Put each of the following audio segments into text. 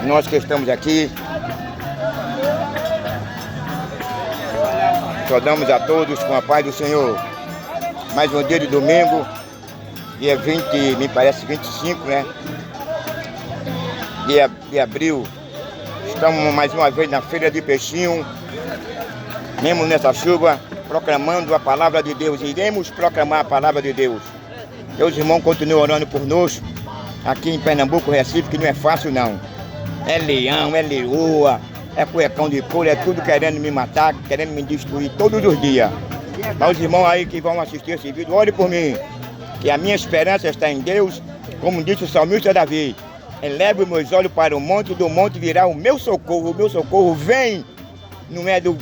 nós que estamos aqui. Saudamos a todos com a paz do Senhor. Mais um dia de domingo, dia 20, me parece 25, né? Dia de abril. Estamos mais uma vez na Feira de Peixinho, mesmo nessa chuva, proclamando a palavra de Deus. Iremos proclamar a palavra de Deus. Meus irmãos continuam orando por nós, aqui em Pernambuco, Recife, que não é fácil não. É leão, é leoa, é cuecão de couro, é tudo querendo me matar, querendo me destruir todos os dias. Mas os irmãos aí que vão assistir esse vídeo, ore por mim, que a minha esperança está em Deus, como disse o salmista Davi. Eleve os meus olhos para o monte, do monte virá o meu socorro vem, não é do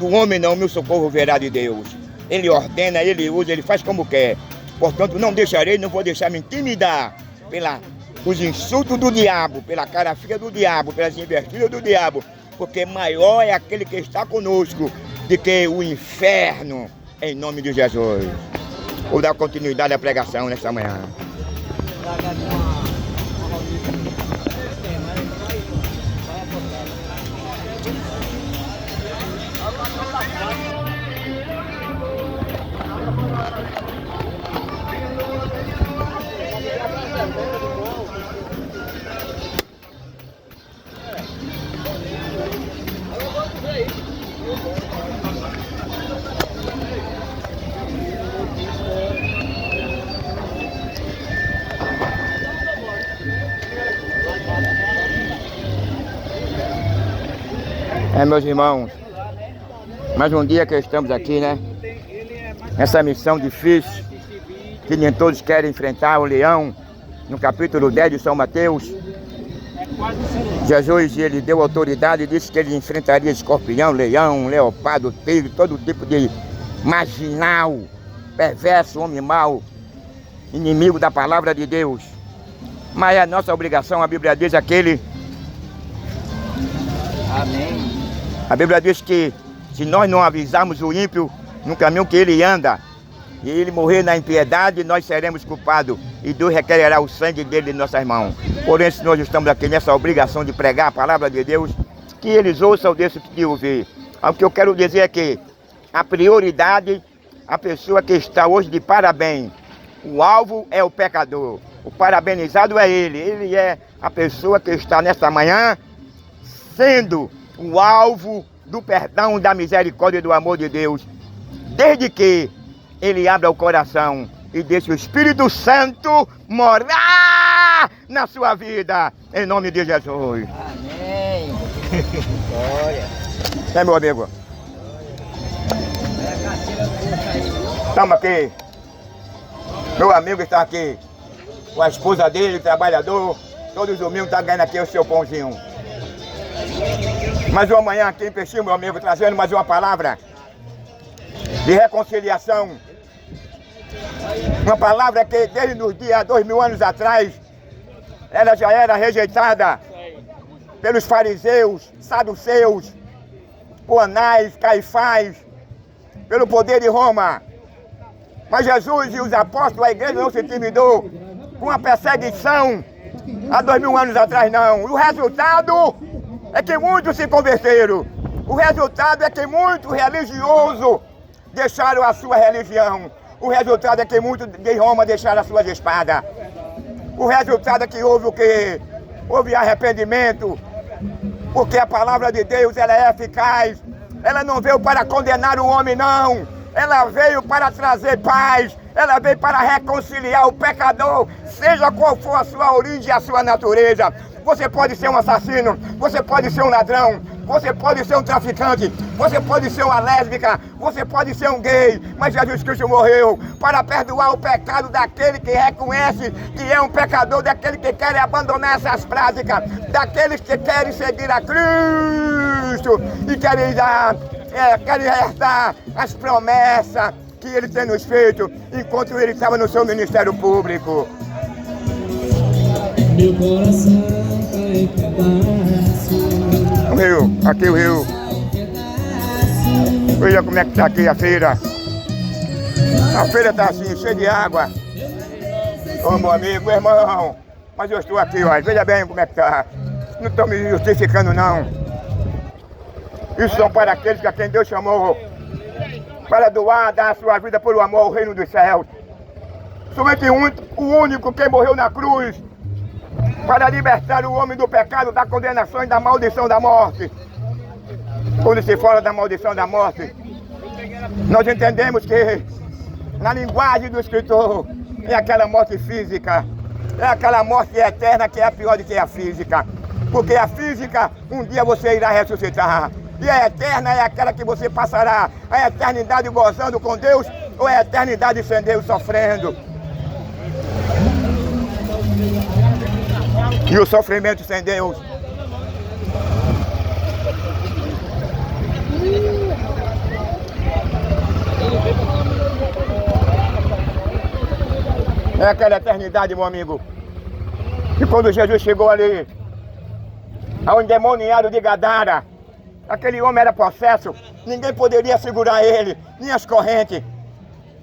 homem não, o meu socorro virá de Deus. Ele ordena, ele usa, ele faz como quer. Portanto, não deixarei, não vou deixar me intimidar pelos insultos do diabo, pela cara feia do diabo, pelas investidas do diabo, porque maior é aquele que está conosco do que o inferno, em nome de Jesus. Vou dar continuidade à pregação nesta manhã. Meus irmãos, mais um dia que estamos aqui, né? Essa missão difícil, que nem todos querem enfrentar o leão, no capítulo 10 de São Mateus. Jesus, ele deu autoridade e disse que ele enfrentaria escorpião, leão, leopardo, tigre, todo tipo de marginal, perverso, homem mau, inimigo da palavra de Deus. Mas é a nossa obrigação, a Bíblia diz aquele... Amém. A Bíblia diz que se nós não avisarmos o ímpio no caminho que ele anda, e ele morrer na impiedade, nós seremos culpados, e Deus requererá o sangue dele em nossas mãos. Porém, se nós estamos aqui nessa obrigação de pregar a palavra de Deus, que eles ouçam desse que ouvir. O que eu quero dizer é que a prioridade, a pessoa que está hoje de parabéns, o alvo é o pecador, o parabenizado é ele é a pessoa que está nesta manhã sendo o alvo do perdão, da misericórdia e do amor de Deus, desde que ele abra o coração e deixe o Espírito Santo morar na sua vida, em nome de Jesus. Amém. Glória. É, meu amigo. Estamos aqui. Meu amigo está aqui com a esposa dele, trabalhador. Todos os domingos está ganhando aqui o seu pãozinho. Mais uma manhã aqui em Peixinho, meu amigo, trazendo mais uma palavra de reconciliação. Uma palavra que desde os dias 2000 anos atrás, ela já era rejeitada pelos fariseus, saduceus, por Anás, Caifás, pelo poder de Roma. Mas Jesus e os apóstolos, a igreja não se intimidou com a perseguição há 2000 anos atrás, não. E o resultado é que muitos se converteram. O resultado é que muitos religiosos deixaram a sua religião. O resultado é que muitos de Roma deixaram as suas espadas. O resultado é que houve o quê? Houve arrependimento. Porque a palavra de Deus, ela é eficaz. Ela não veio para condenar o homem, não. Ela veio para trazer paz. Ela veio para reconciliar o pecador, seja qual for a sua origem e a sua natureza. Você pode ser um assassino, você pode ser um ladrão, você pode ser um traficante, você pode ser uma lésbica, você pode ser um gay, mas Jesus Cristo morreu para perdoar o pecado daquele que reconhece que é um pecador, daquele que quer abandonar essas práticas, daqueles que querem seguir a Cristo e querem herdar as promessas que ele tem nos feito enquanto ele estava no seu ministério público. Meu coração tá em pedaço. O rio, aqui o rio. Veja como é que tá aqui a feira. A feira tá assim, cheia de água. Ô meu amigo, meu irmão, mas eu estou aqui, ó. Veja bem como é que tá. Não estou me justificando, não. Isso são para aqueles que a quem Deus chamou para doar, dar a sua vida por amor ao reino dos céus. Somente o único que morreu na cruz para libertar o homem do pecado, da condenação e da maldição da morte. Quando se fala da maldição da morte, nós entendemos que na linguagem do escritor é aquela morte física, é aquela morte eterna que é pior do que a física. Porque a física, um dia você irá ressuscitar. E a eterna é aquela que você passará a eternidade gozando com Deus ou a eternidade sem Deus sofrendo. E o sofrimento sem Deus é aquela eternidade, meu amigo. E quando Jesus chegou ali, ao endemoniado de Gadara, aquele homem era possesso, ninguém poderia segurar ele, nem as correntes.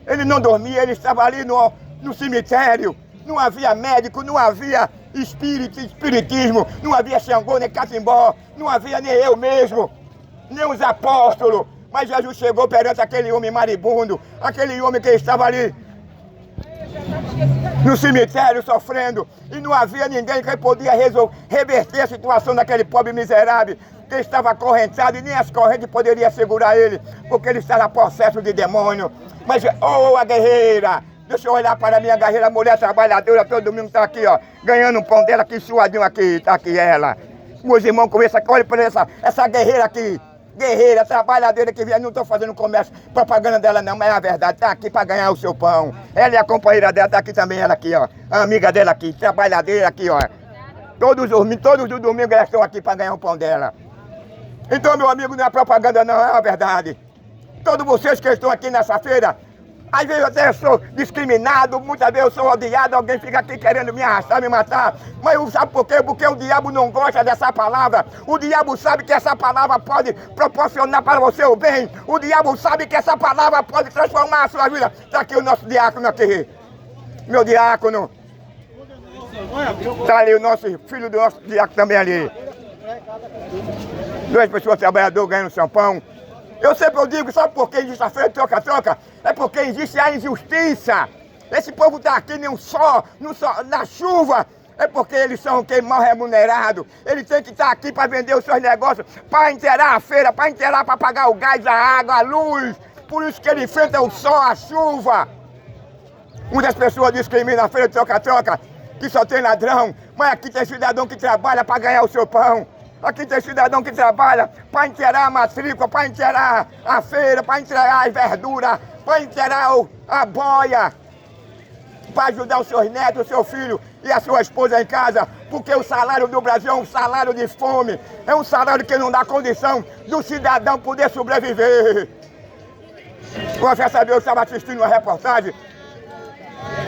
Ele não dormia, ele estava ali no cemitério. Não havia médico, não havia espiritismo, não havia Xangô, nem Catimbó, não havia nem eu mesmo, nem os apóstolos. Mas Jesus chegou perante aquele homem maribundo, aquele homem que estava ali no cemitério sofrendo, e não havia ninguém que podia reverter a situação daquele pobre miserável que estava acorrentado, e nem as correntes poderiam segurar ele, porque ele estava possesso de demônio. Mas, a guerreira, deixa eu olhar para a minha guerreira, a mulher trabalhadora, todo domingo está aqui, ó, ganhando um pão dela, aqui suadinho aqui, está aqui ela. Meus irmãos, olha para essa guerreira aqui, guerreira, trabalhadeira que vier, não estou fazendo comércio, propaganda dela não, mas é a verdade, está aqui para ganhar o seu pão. Ela e a companheira dela, está aqui também, ela aqui, ó, a amiga dela aqui, trabalhadeira aqui, ó. Todos os domingos elas estão aqui para ganhar o pão dela. Então, meu amigo, não é propaganda não, é a verdade. Todos vocês que estão aqui nessa feira, às vezes até eu sou discriminado, muitas vezes eu sou odiado, alguém fica aqui querendo me arrastar, me matar. Mas sabe por quê? Porque o diabo não gosta dessa palavra. O diabo sabe que essa palavra pode proporcionar para você o bem. O diabo sabe que essa palavra pode transformar a sua vida. Está aqui o nosso diácono aqui. Meu diácono. Está ali o nosso filho do nosso diácono também ali. 2 pessoas trabalhadoras ganhando seu pão. Eu sempre digo, sabe por que existe a feira de troca-troca? É porque existe a injustiça. Esse povo está aqui nem na chuva. É porque eles são quem mal remunerado. Eles têm que estar aqui para vender os seus negócios, para inteirar a feira, para pagar o gás, a água, a luz. Por isso que eles enfrentam o sol, a chuva. Muitas pessoas discriminam a feira de troca-troca, que só tem ladrão. Mas aqui tem cidadão que trabalha para ganhar o seu pão. Aqui tem cidadão que trabalha para inteirar a matrícula, para inteirar a feira, para inteirar as verduras, para inteirar a boia, para ajudar os seus netos, o seu filho e a sua esposa em casa, porque o salário do Brasil é um salário de fome, é um salário que não dá condição do cidadão poder sobreviver. Você sabia, eu estava assistindo uma reportagem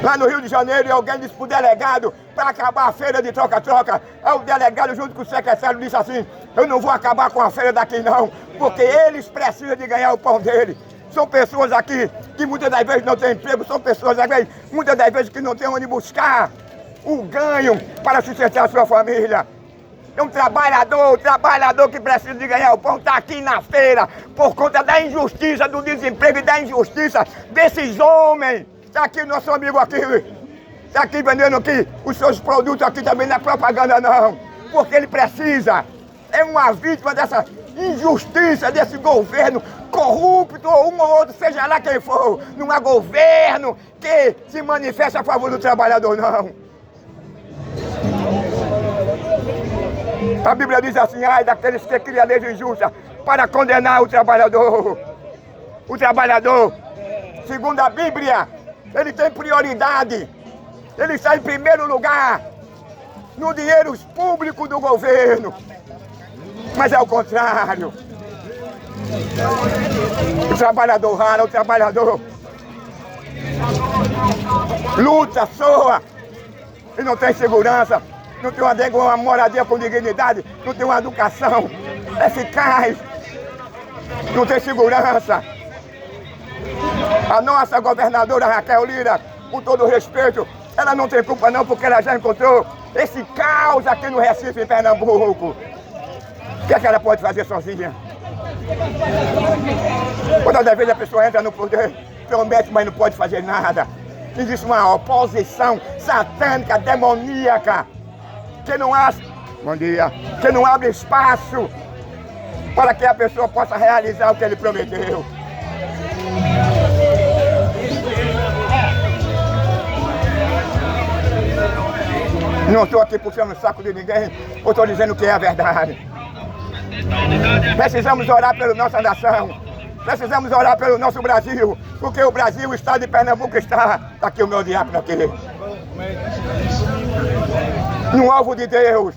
lá no Rio de Janeiro, e alguém disse pro delegado para acabar a feira de troca-troca. Aí o delegado, junto com o secretário, disse assim: eu não vou acabar com a feira daqui não, porque eles precisam de ganhar o pão dele. São pessoas aqui que muitas das vezes não têm emprego, são pessoas muitas das vezes que não têm onde buscar o ganho para sustentar a sua família. É um trabalhador que precisa de ganhar o pão, está aqui na feira por conta da injustiça, do desemprego e da injustiça desses homens. Está aqui nosso amigo aqui, está aqui vendendo aqui os seus produtos aqui também, não é propaganda não, porque ele precisa, é uma vítima dessa injustiça, desse governo corrupto, ou um ou outro, seja lá quem for, não há governo que se manifeste a favor do trabalhador não. A Bíblia diz assim: ai daqueles que criam leis injustas para condenar o trabalhador. O trabalhador, segundo a Bíblia, ele tem prioridade, ele está em primeiro lugar no dinheiro público do governo. Mas é o contrário. O trabalhador rala, o trabalhador luta, soa e não tem segurança, não tem uma moradia com dignidade, não tem uma educação eficaz, não tem segurança. A nossa governadora Raquel Lira, com todo respeito, ela não tem culpa não, porque ela já encontrou esse caos aqui no Recife, em Pernambuco. O que é que ela pode fazer sozinha? Toda vez a pessoa entra no poder, promete, mas não pode fazer nada. Existe uma oposição satânica, demoníaca, que não acha, bom dia, que não abre espaço para que a pessoa possa realizar o que ele prometeu. Não estou aqui puxando o saco de ninguém, eu estou dizendo que é a verdade. Precisamos orar pela nossa nação. Precisamos orar pelo nosso Brasil, porque o Brasil, o estado de Pernambuco está aqui o meu diácono aqui. No alvo de Deus,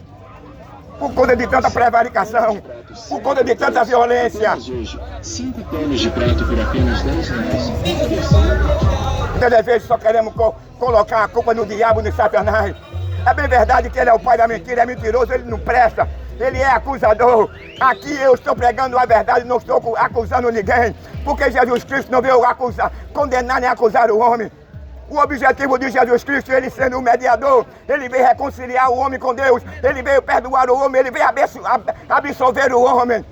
por conta de tanta prevaricação, por conta de tanta violência. 5 panos de prato por apenas R$10. Muitas vezes só queremos colocar a culpa no diabo, no Satanás. É bem verdade que ele é o pai da mentira, é mentiroso, ele não presta. Ele é acusador. Aqui eu estou pregando a verdade, não estou acusando ninguém. Porque Jesus Cristo não veio acusar, condenar nem acusar o homem. O objetivo de Jesus Cristo, ele sendo o mediador, ele veio reconciliar o homem com Deus. Ele veio perdoar o homem, ele veio absolver o homem.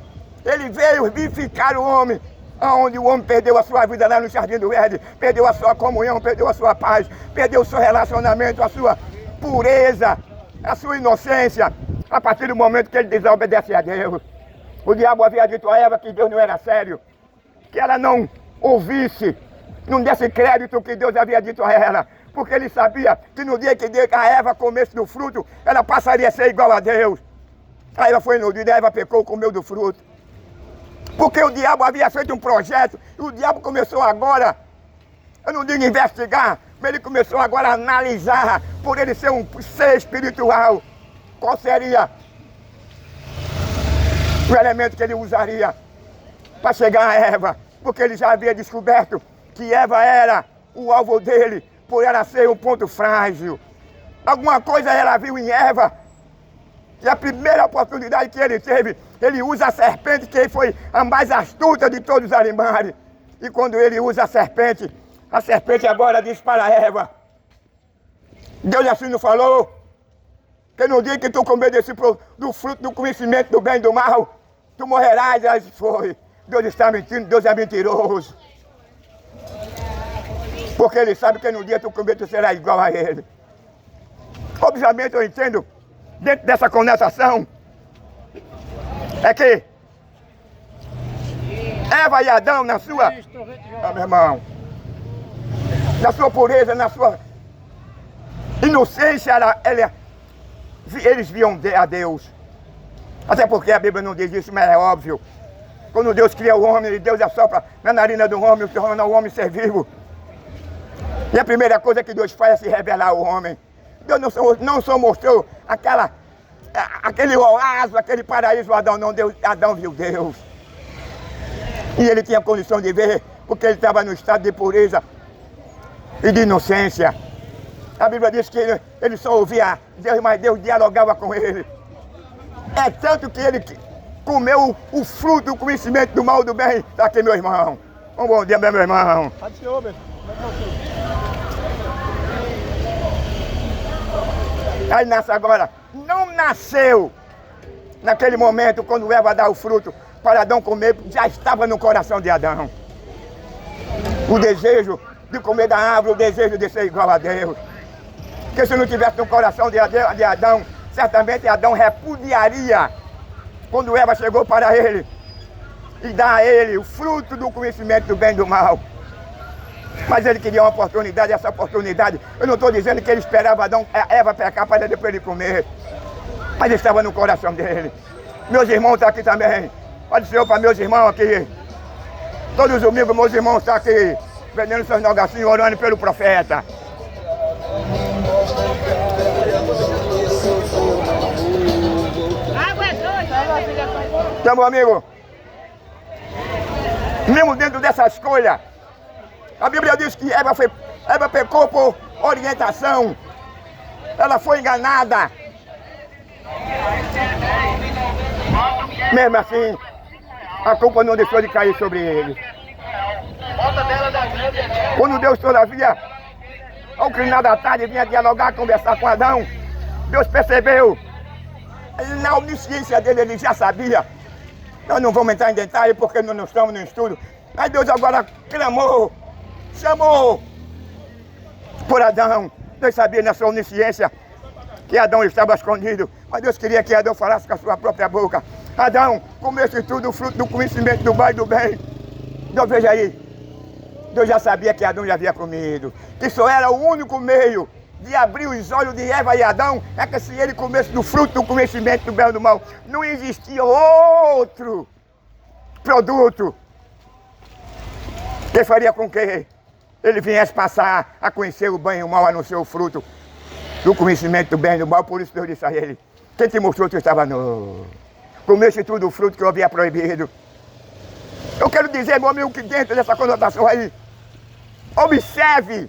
Ele veio vivificar o homem. Onde o homem perdeu a sua vida lá no Jardim do Éden, perdeu a sua comunhão, perdeu a sua paz, perdeu o seu relacionamento, a sua pureza, a sua inocência. A partir do momento que ele desobedece a Deus. O diabo havia dito a Eva que Deus não era sério, que ela não ouvisse, não desse crédito ao que Deus havia dito a ela, porque ele sabia que no dia que a Eva comesse do fruto, ela passaria a ser igual a Deus. A Eva foi iludida, a Eva pecou, comeu do fruto. Porque o diabo havia feito um projeto, e o diabo começou agora, eu não digo investigar, mas ele começou agora a analisar, por ele ser um ser espiritual, qual seria o elemento que ele usaria para chegar a Eva, porque ele já havia descoberto que Eva era o alvo dele, por ela ser um ponto frágil. Alguma coisa ela viu em Eva, e a primeira oportunidade que ele teve, ele usa a serpente, que foi a mais astuta de todos os animais. E quando ele usa a serpente agora diz para Eva, Deus assim não falou? Que no dia que tu comer do fruto do conhecimento do bem e do mal, tu morrerás. Ela foi. Deus está mentindo, Deus é mentiroso. Porque ele sabe que no dia que tu comer, tu será igual a ele. Obviamente eu entendo, dentro dessa conotação, é que Eva e Adão, na sua, meu irmão, na sua pureza, na sua inocência, eles viam a Deus. Até porque a Bíblia não diz isso, mas é óbvio. Quando Deus cria o homem, Deus assopra na narina do homem, tornando o homem ser vivo. E a primeira coisa que Deus faz é se revelar ao homem. Deus não só mostrou aquele oásis, aquele paraíso, Adão não, Adão viu Deus. E ele tinha condição de ver, porque ele estava no estado de pureza e de inocência. A Bíblia diz que ele só ouvia Deus, mas Deus dialogava com ele. É tanto que ele comeu o fruto do conhecimento do mal e do bem. Está aqui, meu irmão. Um bom dia, meu irmão. Aí nasce agora. Não nasceu naquele momento, quando Eva dá o fruto para Adão comer, já estava no coração de Adão. O desejo de comer da árvore, o desejo de ser igual a Deus. Porque se não tivesse no coração de Adão, certamente Adão repudiaria quando Eva chegou para ele e dá a ele o fruto do conhecimento do bem e do mal. Mas ele queria uma oportunidade, essa oportunidade, eu não estou dizendo que ele esperava Eva pecar para depois ele comer, mas estava no coração dele. Meus irmãos estão aqui também. Pode ser para meus irmãos aqui. Todos os domingos meus irmãos estão aqui, vendendo seus negocinhos, orando pelo profeta. Então, meu amigo, mesmo dentro dessa escolha, a Bíblia diz que Eva pecou por orientação. Ela foi enganada. Mesmo assim, a culpa não deixou de cair sobre ele. Quando Deus, todavia, ao inclinar da tarde, vinha dialogar, conversar com Adão, Deus percebeu. Na onisciência dele, ele já sabia. Nós não vamos entrar em detalhe porque nós não estamos no estudo. Mas Deus agora clamou, chamou por Adão. Deus sabia na sua onisciência que Adão estava escondido. Mas Deus queria que Adão falasse com a sua própria boca. Adão, comesse tudo o fruto do conhecimento do mal e do bem. Então veja aí. Deus já sabia que Adão já havia comido. Que só era o único meio de abrir os olhos de Eva e Adão. É que se ele comesse do fruto do conhecimento do bem e do mal, não existia outro produto que faria com que ele viesse passar a conhecer o bem e o mal, a não ser o fruto do conhecimento do bem e do mal. Por isso Deus disse a ele: quem te mostrou que tu estava nu? Comeste tudo o fruto que eu havia proibido. Eu quero dizer, meu amigo, que dentro dessa conotação aí, observe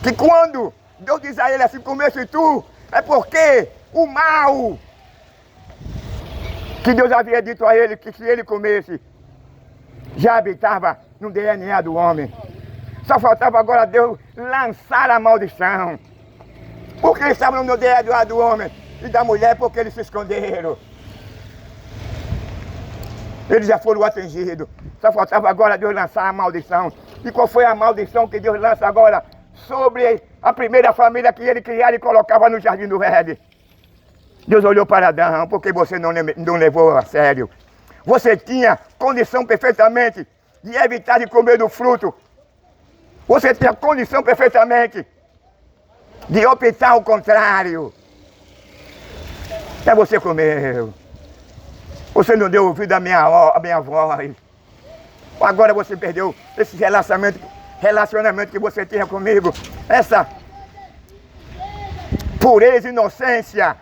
que quando Deus diz a ele assim, comeste tu, é porque o mal que Deus havia dito a ele, que se ele comesse, já habitava no DNA do homem. Só faltava agora Deus lançar a maldição. Porque estava no DNA do homem e da mulher, porque eles se esconderam. Eles já foram atingidos. Só faltava agora Deus lançar a maldição. E qual foi a maldição que Deus lança agora sobre a primeira família que ele criara e colocava no jardim do Éden? Deus olhou para Adão, porque você não levou a sério. Você tinha condição perfeitamente de evitar de comer do fruto. Você tinha condição perfeitamente de optar ao contrário. Mas você comeu. Você não deu ouvido à minha voz. Agora você perdeu esse relacionamento que você tinha comigo. Essa pureza e inocência.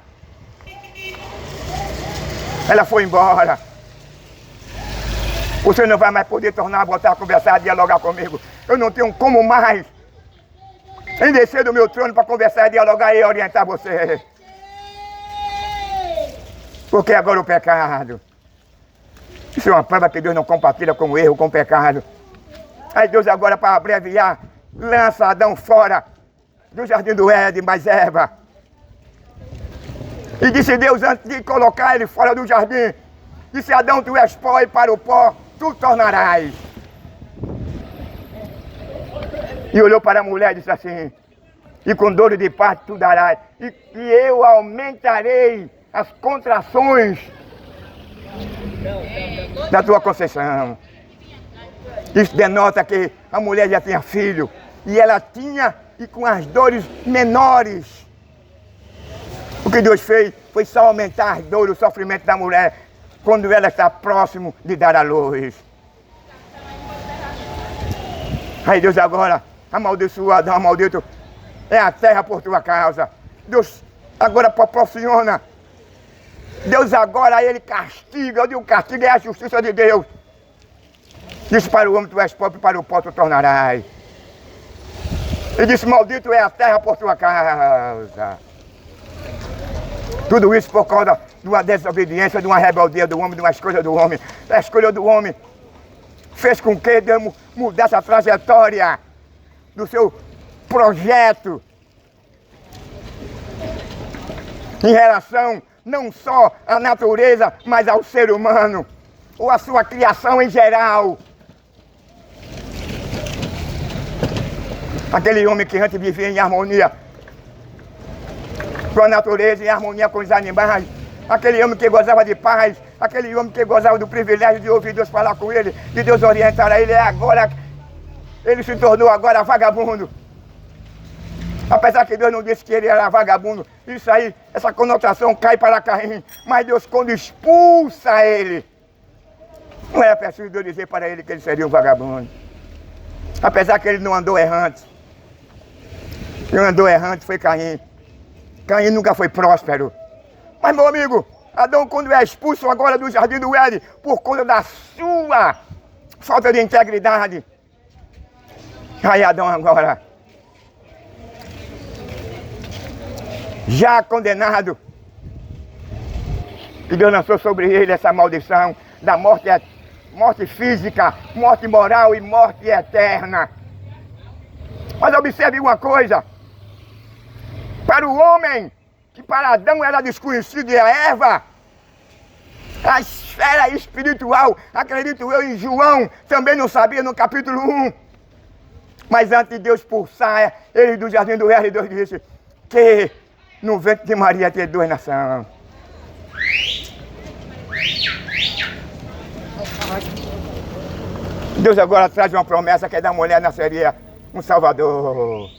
Ela foi embora. Você não vai mais poder tornar a voltar a conversar, a dialogar comigo. Eu não tenho como mais em descer do meu trono para conversar, dialogar e orientar você. Porque agora o pecado. Isso é uma prova que Deus não compartilha com o erro, com o pecado. Aí Deus agora, para abreviar, lança Adão fora do jardim do Éden, mais Eva. E disse Deus, antes de colocar ele fora do jardim, disse: Adão, tu és pó e para o pó tu tornarás. E olhou para a mulher e disse assim: e com dor de parto tu darás, e eu aumentarei as contrações da tua conceição. Isso denota que a mulher já tinha filho, e ela tinha, e com as dores menores. O que Deus fez foi só aumentar as dores, o sofrimento da mulher, quando ela está próximo de dar à luz. Aí Deus agora amaldiçoou Adão, maldito é a terra por tua causa. Deus agora proporciona. Deus agora, ele castiga. Eu digo, castigo é a justiça de Deus. Disse para o homem: tu és pobre, para o pó tu tornarás. E disse: maldito é a terra por tua causa. Tudo isso por causa de uma desobediência, de uma rebeldia do homem, de uma escolha do homem. A escolha do homem fez com que Deus mudasse a trajetória do seu projeto em relação não só à natureza, mas ao ser humano, ou à sua criação em geral. Aquele homem que antes vivia em harmonia com a natureza, em harmonia com os animais, aquele homem que gozava de paz, aquele homem que gozava do privilégio de ouvir Deus falar com ele, de Deus orientar a ele, agora ele se tornou agora vagabundo. Apesar que Deus não disse que ele era vagabundo, isso aí, essa conotação cai para Caim. Mas Deus, quando expulsa ele, não era preciso Deus dizer para ele que ele seria um vagabundo. Apesar que ele não andou errante. Quem andou errante foi Caim. Caim nunca foi próspero. Mas, meu amigo, Adão, quando é expulso agora do jardim do Éden, por conta da sua falta de integridade, aí Adão agora, já condenado, e Deus lançou sobre ele essa maldição da morte, morte física, morte moral e morte eterna. Mas observe uma coisa: para o homem que para Adão era desconhecido e a Eva. A esfera espiritual, acredito eu, em João, também não sabia no capítulo 1. Mas antes de Deus expulsar ele do jardim do Éden, Deus disse que no ventre de Maria tem 2 nações. Deus agora traz uma promessa que da mulher nasceria um Salvador.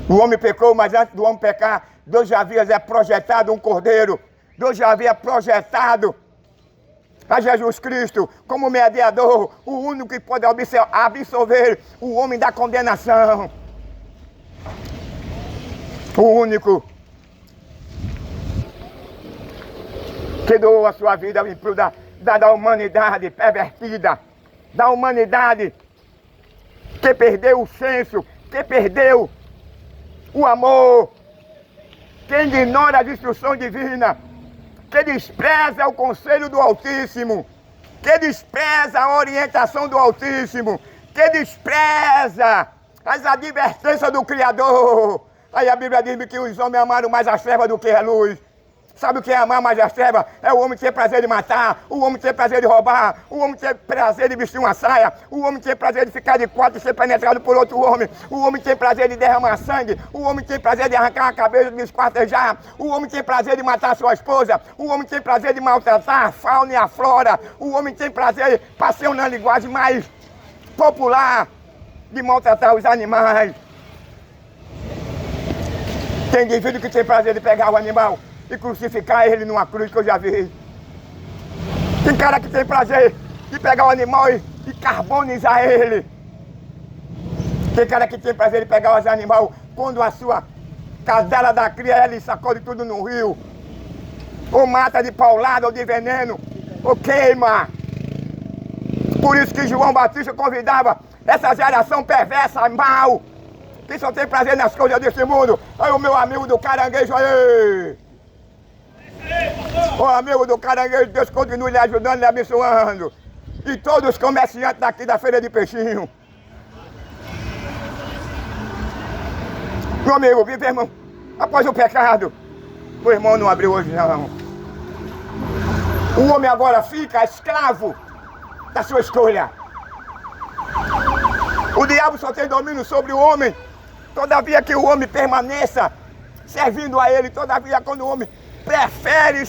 O homem pecou, mas antes do homem pecar, Deus já havia projetado um cordeiro. Deus já havia projetado a Jesus Cristo como mediador, o único que pode absolver o homem da condenação. O único que doou a sua vida em prol da humanidade pervertida, da humanidade que perdeu o senso, que perdeu o amor, que ignora a instrução divina, que despreza o conselho do Altíssimo, que despreza a orientação do Altíssimo, que despreza as advertências do Criador. Aí a Bíblia diz que os homens amaram mais as trevas do que a luz. Sabe o que é amar mais as trevas? É o homem ter prazer de matar, o homem ter prazer de roubar, o homem ter prazer de vestir uma saia, o homem ter prazer de ficar de quatro e ser penetrado por outro homem, o homem ter prazer de derramar sangue, o homem ter prazer de arrancar a cabeça e de esquartejar, o homem ter prazer de matar a sua esposa, o homem ter prazer de maltratar a fauna e a flora, o homem tem prazer, passei na linguagem mais popular, de maltratar os animais. Tem indivíduo que tem prazer de pegar o animal e crucificar ele numa cruz, que eu já vi. Tem cara que tem prazer de pegar o animal e carbonizar ele. Tem cara que tem prazer de pegar os animais quando a sua cadela da cria, ele sacode tudo no rio. Ou mata de paulada ou de veneno, ou queima. Por isso que João Batista convidava essa geração perversa, mal, que só tem prazer nas coisas desse mundo. Aí o meu amigo do caranguejo aí. O amigo do caranguejo, Deus continue lhe ajudando, lhe abençoando. E todos os comerciantes daqui da feira de peixinho. Meu amigo, vive, irmão, após o pecado. O irmão não abriu hoje, não. O homem agora fica escravo da sua escolha. O diabo só tem domínio sobre o homem. Todavia que o homem permaneça servindo a ele. Todavia quando o homem prefere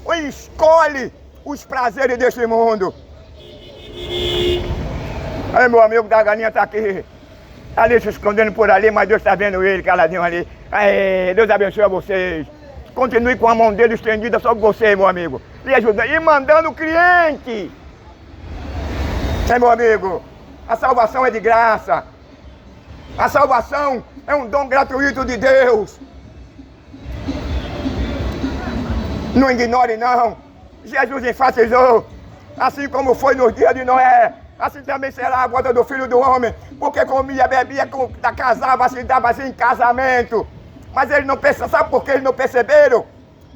ou escolhe os prazeres deste mundo. Aí meu amigo da galinha está aqui. Ali se escondendo por ali, mas Deus está vendo ele caladinho ali. Aí, Deus abençoe a vocês. Continue com a mão dele estendida sobre você, meu amigo. Lhe ajudando e mandando o cliente. Meu amigo, a salvação é de graça. A salvação é um dom gratuito de Deus. Não ignore não. Jesus enfatizou, assim como foi nos dias de Noé, assim também será a volta do Filho do Homem, porque comia, bebia, casava, se dava assim em casamento. Mas eles não perceberam, sabe por que eles não perceberam?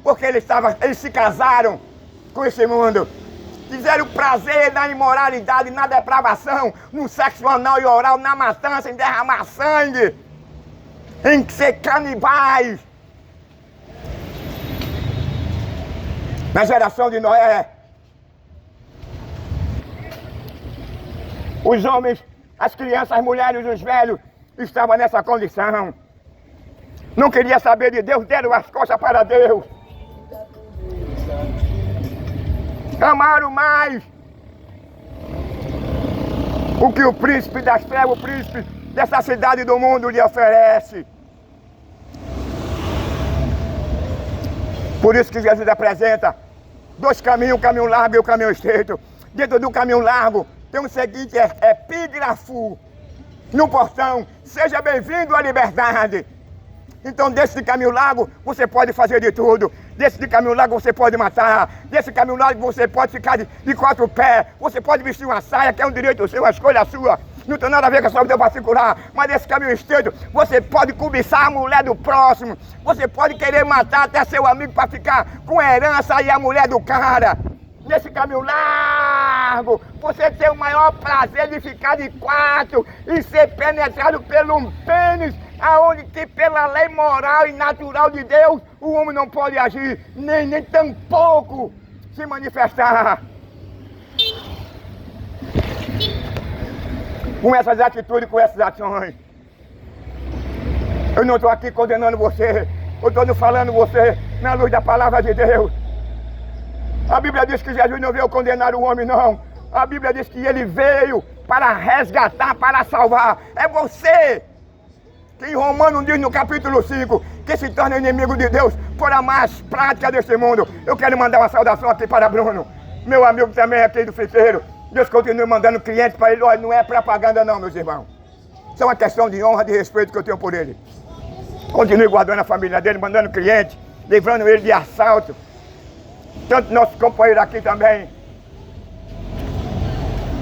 Porque eles se casaram com esse mundo. Fizeram prazer na imoralidade, na depravação, no sexo anal e oral, na matança, em derramar sangue, em ser canibais. Na geração de Noé, os homens, as crianças, as mulheres, os velhos estavam nessa condição. Não queria saber de Deus, deram as costas para Deus. Amaram mais o que o príncipe das trevas, o príncipe dessa cidade do mundo lhe oferece. Por isso que Jesus apresenta 2 caminhos, o caminho largo e o caminho estreito. Dentro do caminho largo tem um seguinte epígrafo no portão: seja bem-vindo à liberdade. Então desse caminho largo você pode fazer de tudo. Desse caminho largo você pode matar. Desse caminho largo você pode ficar de 4 pés. Você pode vestir uma saia, que é um direito seu, a escolha sua. Não tem nada a ver com a sua vida particular. Mas nesse caminho estreito você pode cobiçar a mulher do próximo. Você pode querer matar até seu amigo para ficar com herança e a mulher do cara. Nesse caminho largo você tem o maior prazer de ficar de 4 e ser penetrado pelo pênis aonde que pela lei moral e natural de Deus, o homem não pode agir, nem tampouco se manifestar. Com essas atitudes, com essas ações. Eu não estou aqui condenando você, eu estou falando você na luz da palavra de Deus. A Bíblia diz que Jesus não veio condenar o homem, não. A Bíblia diz que ele veio para resgatar, para salvar. É você que em Romanos diz no capítulo 5 que se torna inimigo de Deus por amar as práticas deste mundo. Eu quero mandar uma saudação aqui para Bruno, meu amigo também aqui do Friteiro. Deus continue mandando clientes para ele. Olha, não é propaganda não, meus irmãos. Isso é uma questão de honra, de respeito que eu tenho por ele. Continue guardando a família dele, mandando clientes, livrando ele de assalto. Tanto nosso companheiro aqui também.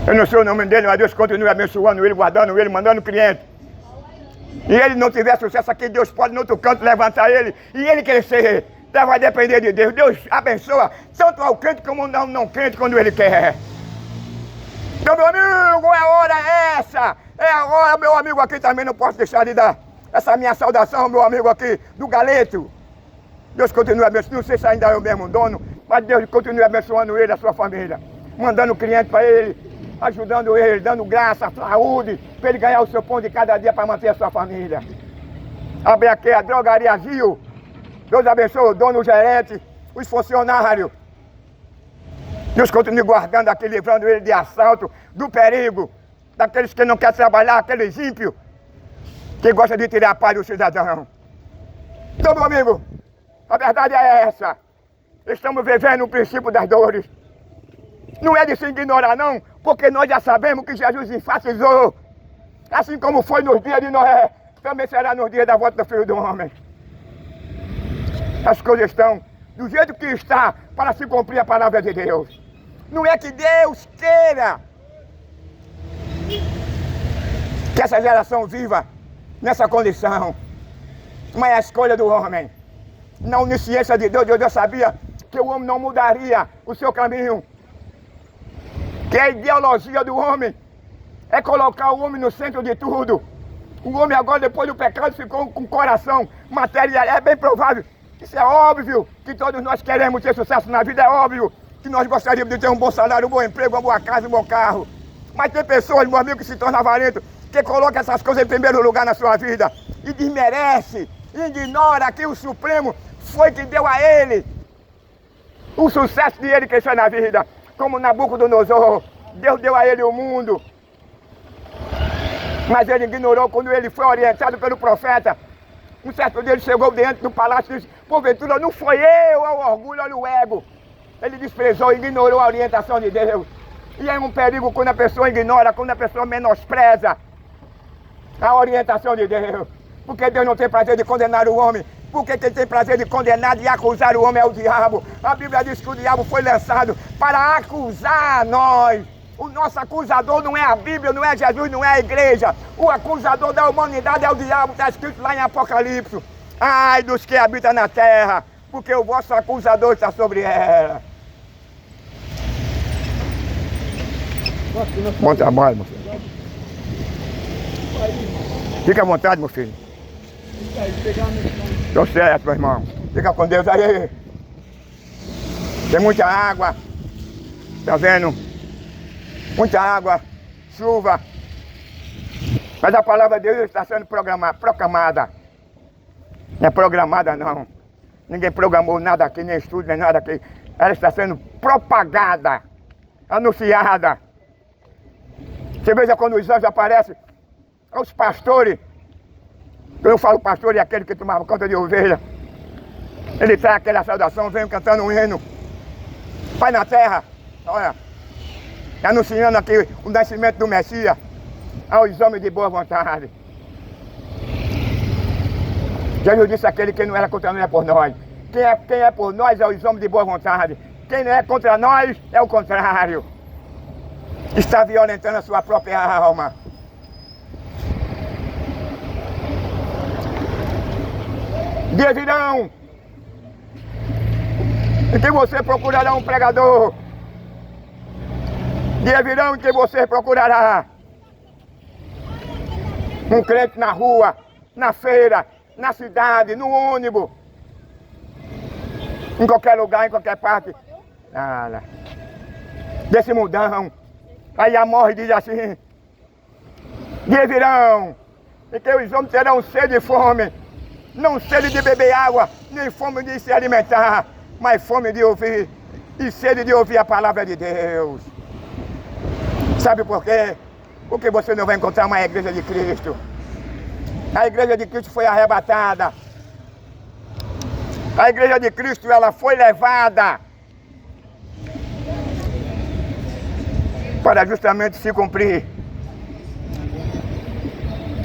Eu não sei o nome dele, mas Deus continue abençoando ele, guardando ele, mandando cliente. E ele não tiver sucesso aqui, Deus pode no outro canto levantar ele e ele crescer. Então vai depender de Deus. Deus abençoa tanto ao crente como ao não crente quando ele quer. Então, meu amigo, é a hora essa. É a hora, meu amigo aqui também, não posso deixar de dar essa minha saudação, meu amigo aqui do Galeto. Deus continue abençoando, não sei se ainda é o mesmo dono, mas Deus continue abençoando ele, a sua família. Mandando cliente para ele, ajudando ele, dando graça, saúde, para ele ganhar o seu pão de cada dia para manter a sua família. Abre aqui a drogaria Gil. Deus abençoe o dono, o gerente, os funcionários. Deus continue guardando aqui, livrando ele de assalto, do perigo, daqueles que não querem trabalhar, aqueles ímpios, que gostam de tirar a paz do cidadão. Então, meu amigo, a verdade é essa. Estamos vivendo o princípio das dores. Não é de se ignorar, não, porque nós já sabemos que Jesus enfatizou. Assim como foi nos dias de Noé, também será nos dias da volta do Filho do Homem. As coisas estão do jeito que está para se cumprir a palavra de Deus. Não é que Deus queira que essa geração viva nessa condição, mas é a escolha do homem. Na onisciência de Deus, Deus já sabia que o homem não mudaria o seu caminho. Que a ideologia do homem é colocar o homem no centro de tudo. O homem agora, depois do pecado, ficou com o coração material. É bem provável, isso é óbvio, que todos nós queremos ter sucesso na vida, é óbvio que nós gostaríamos de ter um bom salário, um bom emprego, uma boa casa, um bom carro. Mas tem pessoas, meu amigo, que se tornam avarentos, que colocam essas coisas em primeiro lugar na sua vida e desmerece, ignora que o Supremo foi que deu a ele o sucesso de ele crescer na vida. Como Nabucodonosor, Deus deu a ele o mundo. Mas ele ignorou quando ele foi orientado pelo profeta. Um certo dia ele chegou dentro do palácio e disse: porventura não foi eu, olha o orgulho, olha o ego. Ele desprezou, ignorou a orientação de Deus. E é um perigo quando a pessoa ignora, quando a pessoa menospreza a orientação de Deus. Porque Deus não tem prazer de condenar o homem. Porque quem tem prazer de condenar, de acusar o homem é o diabo. A Bíblia diz que o diabo foi lançado para acusar nós. O nosso acusador não é a Bíblia, não é Jesus, não é a igreja. O acusador da humanidade é o diabo, está escrito lá em Apocalipse. Ai dos que habitam na terra, porque o vosso acusador está sobre ela. Bom trabalho, meu filho. Fica à vontade, meu filho. Tô certo, meu irmão. Fica com Deus aí. Tem muita água. Tá vendo? Muita água, chuva. Mas a palavra de Deus está sendo proclamada. Não é programada, não. Ninguém programou nada aqui, nem estudo, nem nada aqui. Ela está sendo propagada, anunciada. Você veja quando os anjos aparecem, os pastores. Eu falo pastor é aquele que tomava conta de ovelha. Ele traz aquela saudação, vem cantando um hino. Pai na terra, olha, anunciando aqui o nascimento do Messias aos homens de boa vontade. Jesus disse aquele que não era contra nós é por nós. Quem é por nós é os homens de boa vontade. Quem não é contra nós é o contrário. Está violentando a sua própria alma. Dias virão em que você procurará um pregador. Dias virão em que você procurará um crente na rua, na feira, na cidade, no ônibus, em qualquer lugar, em qualquer parte. Nada. Desse mundão. Aí a morte diz assim: dias virão em que os homens terão sede e fome, não sede de beber água, nem fome de se alimentar, mas fome de ouvir e sede de ouvir a palavra de Deus. Sabe por quê? Porque você não vai encontrar uma igreja de Cristo. A igreja de Cristo foi arrebatada. A igreja de Cristo, ela foi levada para justamente se cumprir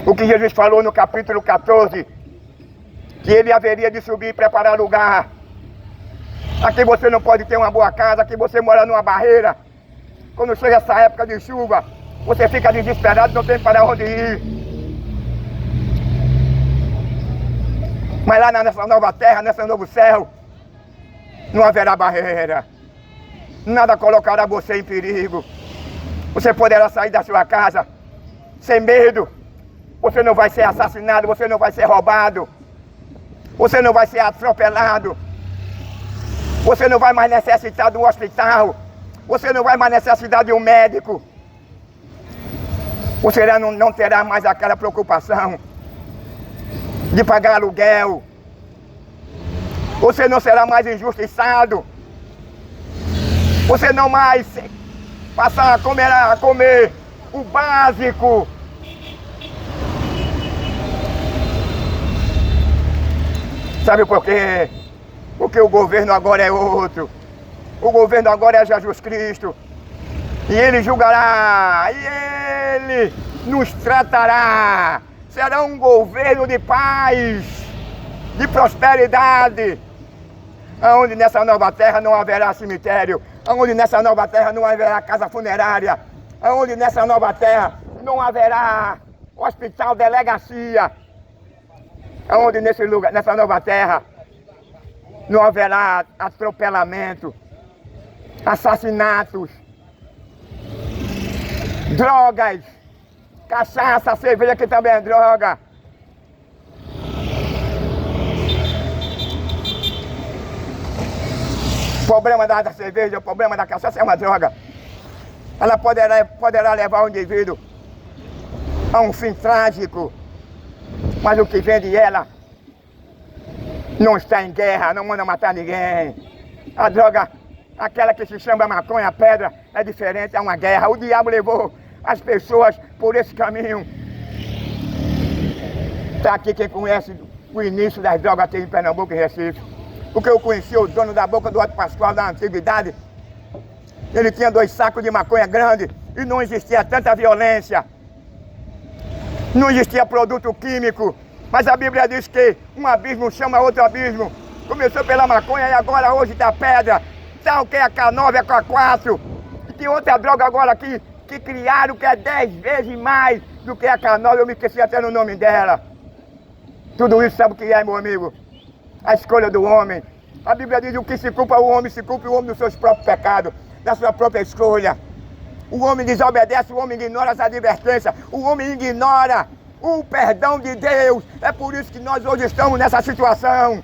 o que Jesus falou no capítulo 14, que ele haveria de subir e preparar lugar. Aqui você não pode ter uma boa casa, aqui você mora numa barreira. Quando chega essa época de chuva, você fica desesperado, não tem para onde ir. Mas lá nessa nova terra, nesse novo céu, não haverá barreira. Nada colocará você em perigo. Você poderá sair da sua casa sem medo. Você não vai ser assassinado, você não vai ser roubado. Você não vai ser atropelado. Você não vai mais necessitar de um hospital. Você não vai mais necessitar de um médico. Você não terá mais aquela preocupação de pagar aluguel. Você não será mais injustiçado. Você não mais passar a comer o básico. Sabe por quê? Porque o governo agora é outro. O governo agora é Jesus Cristo. E Ele julgará. E Ele nos tratará. Será um governo de paz, de prosperidade. Onde nessa nova terra não haverá cemitério. Onde nessa nova terra não haverá casa funerária. Onde nessa nova terra não haverá hospital, delegacia. Onde nessa nova terra não haverá atropelamento, assassinatos, drogas, cachaça, cerveja, que também é droga. O problema da cerveja, o problema da cachaça é uma droga. Ela poderá levar o indivíduo a um fim trágico. Mas o que vende ela não está em guerra, não manda matar ninguém. A droga, aquela que se chama maconha, pedra, é diferente, é uma guerra. O diabo levou as pessoas por esse caminho. Está aqui quem conhece o início das drogas aqui em Pernambuco e Recife. Porque eu conheci o dono da Boca do Alto Pascoal da antiguidade. Ele tinha 2 sacos de maconha grande e não existia tanta violência. Não existia produto químico, mas a Bíblia diz que um abismo chama outro abismo. Começou pela maconha e agora hoje está pedra, está o que é a K9, a K4. E tem outra droga agora aqui que criaram que é 10 vezes mais do que a K9, eu me esqueci até no nome dela. Tudo isso sabe o que é, meu amigo? A escolha do homem. A Bíblia diz: o que se culpa o homem, se culpa o homem dos seus próprios pecados, da sua própria escolha. O homem desobedece, o homem ignora as advertências, o homem ignora o perdão de Deus. É por isso que nós hoje estamos nessa situação.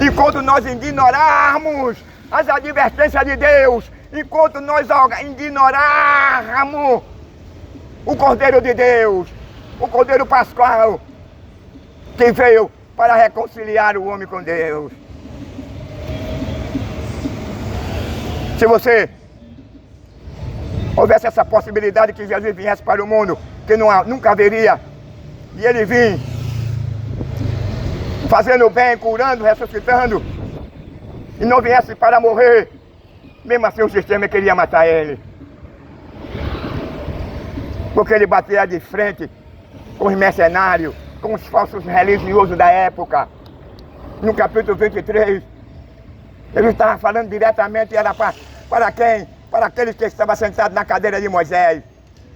Enquanto nós ignorarmos as advertências de Deus, enquanto nós ignorarmos o Cordeiro de Deus, o Cordeiro Pascual, que veio para reconciliar o homem com Deus. Se você houvesse essa possibilidade que Jesus viesse para o mundo, que nunca haveria, e Ele vir fazendo bem, curando, ressuscitando, e não viesse para morrer, mesmo assim o sistema queria matar Ele. Porque Ele batia de frente com os mercenários, com os falsos religiosos da época. No capítulo 23, Ele estava falando diretamente, era para quem? Para aqueles que estavam sentados na cadeira de Moisés.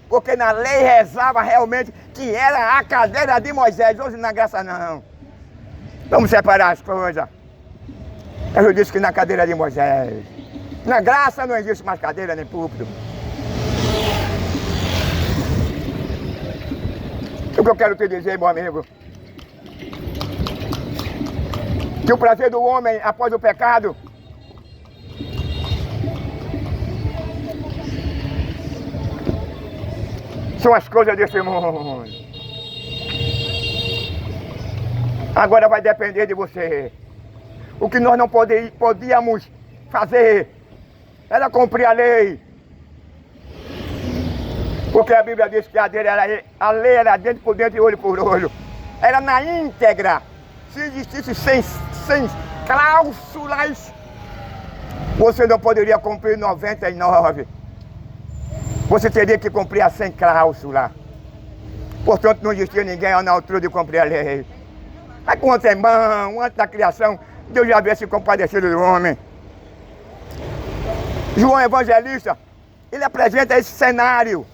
Porque na lei rezava realmente que era a cadeira de Moisés. Hoje na graça não. Vamos separar as coisas. Eu disse que na cadeira de Moisés. Na graça não existe mais cadeira nem púlpito. que eu quero te dizer, meu amigo, que o prazer do homem após o pecado são as coisas desse mundo. Agora vai depender de você. O que nós não podíamos fazer era cumprir a lei. Porque a Bíblia diz que a lei era dentro por dentro e olho por olho. Era na íntegra. Se existisse sem cláusulas, você não poderia cumprir 99. Você teria que cumprir a 100 cláusula. Portanto, não existia ninguém na altura de cumprir a lei. Mas com antemão, antes da criação, Deus já havia se compadecido do homem. João Evangelista, ele apresenta esse cenário.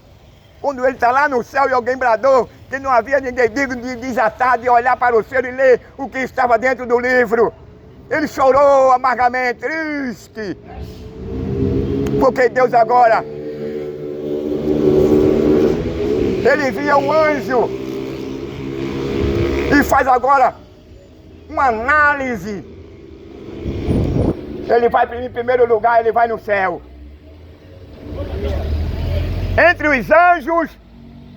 Quando ele está lá no céu e alguém bradou que não havia ninguém digno de desatar, de olhar para o céu e ler o que estava dentro do livro. Ele chorou amargamente, triste. Porque Deus agora, ele via um anjo e faz agora uma análise. Ele vai em primeiro lugar, ele vai no céu. Entre os anjos,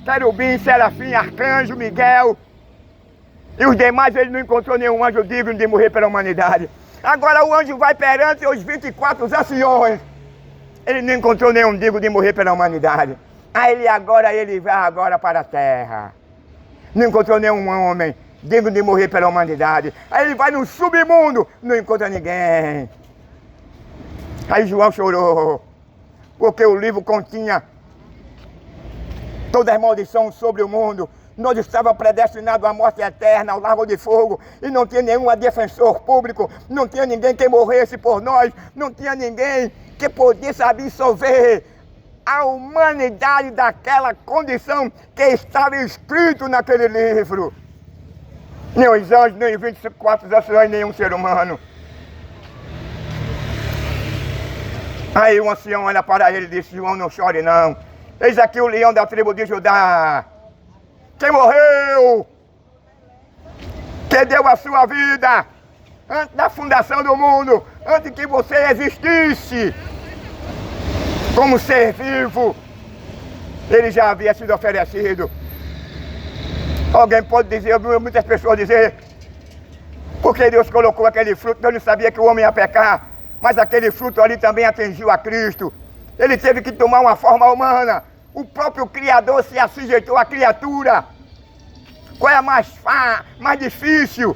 querubim, serafim, arcanjo, Miguel e os demais, ele não encontrou nenhum anjo digno de morrer pela humanidade. Agora o anjo vai perante os 24 anciões. Ele não encontrou nenhum digno de morrer pela humanidade. Aí ele vai agora para a terra. Não encontrou nenhum homem digno de morrer pela humanidade. Aí ele vai no submundo, não encontra ninguém. Aí João chorou, porque o livro continha toda a maldição sobre o mundo. Nós estávamos predestinados à morte eterna, ao lago de fogo, e não tinha nenhum defensor público, não tinha ninguém que morresse por nós, não tinha ninguém que pudesse absolver a humanidade daquela condição que estava escrito naquele livro. Nem os anjos, nem os 24 anciões, nenhum ser humano. Aí o ancião olha para ele e disse: João, não chore não. Eis aqui o leão da tribo de Judá, que morreu, que deu a sua vida antes da fundação do mundo, antes que você existisse como ser vivo. Ele já havia sido oferecido. Alguém pode dizer, eu vi muitas pessoas dizer, porque Deus colocou aquele fruto, Deus não sabia que o homem ia pecar, mas aquele fruto ali também atingiu a Cristo. Ele teve que tomar uma forma humana. O próprio Criador se assujeitou à criatura. Qual é a mais difícil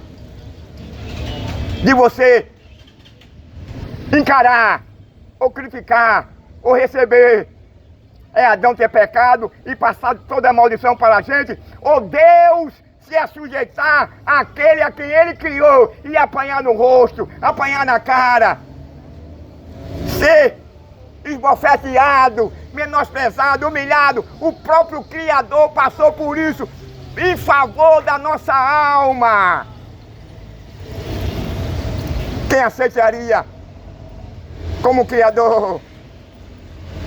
de você encarar, ou criticar, ou receber? É Adão ter pecado e passado toda a maldição para a gente, ou Deus se assujeitar àquele a quem Ele criou e apanhar no rosto, apanhar na cara, ser esbofeteado, menosprezado, humilhado. O próprio Criador passou por isso em favor da nossa alma. Quem aceitaria como Criador?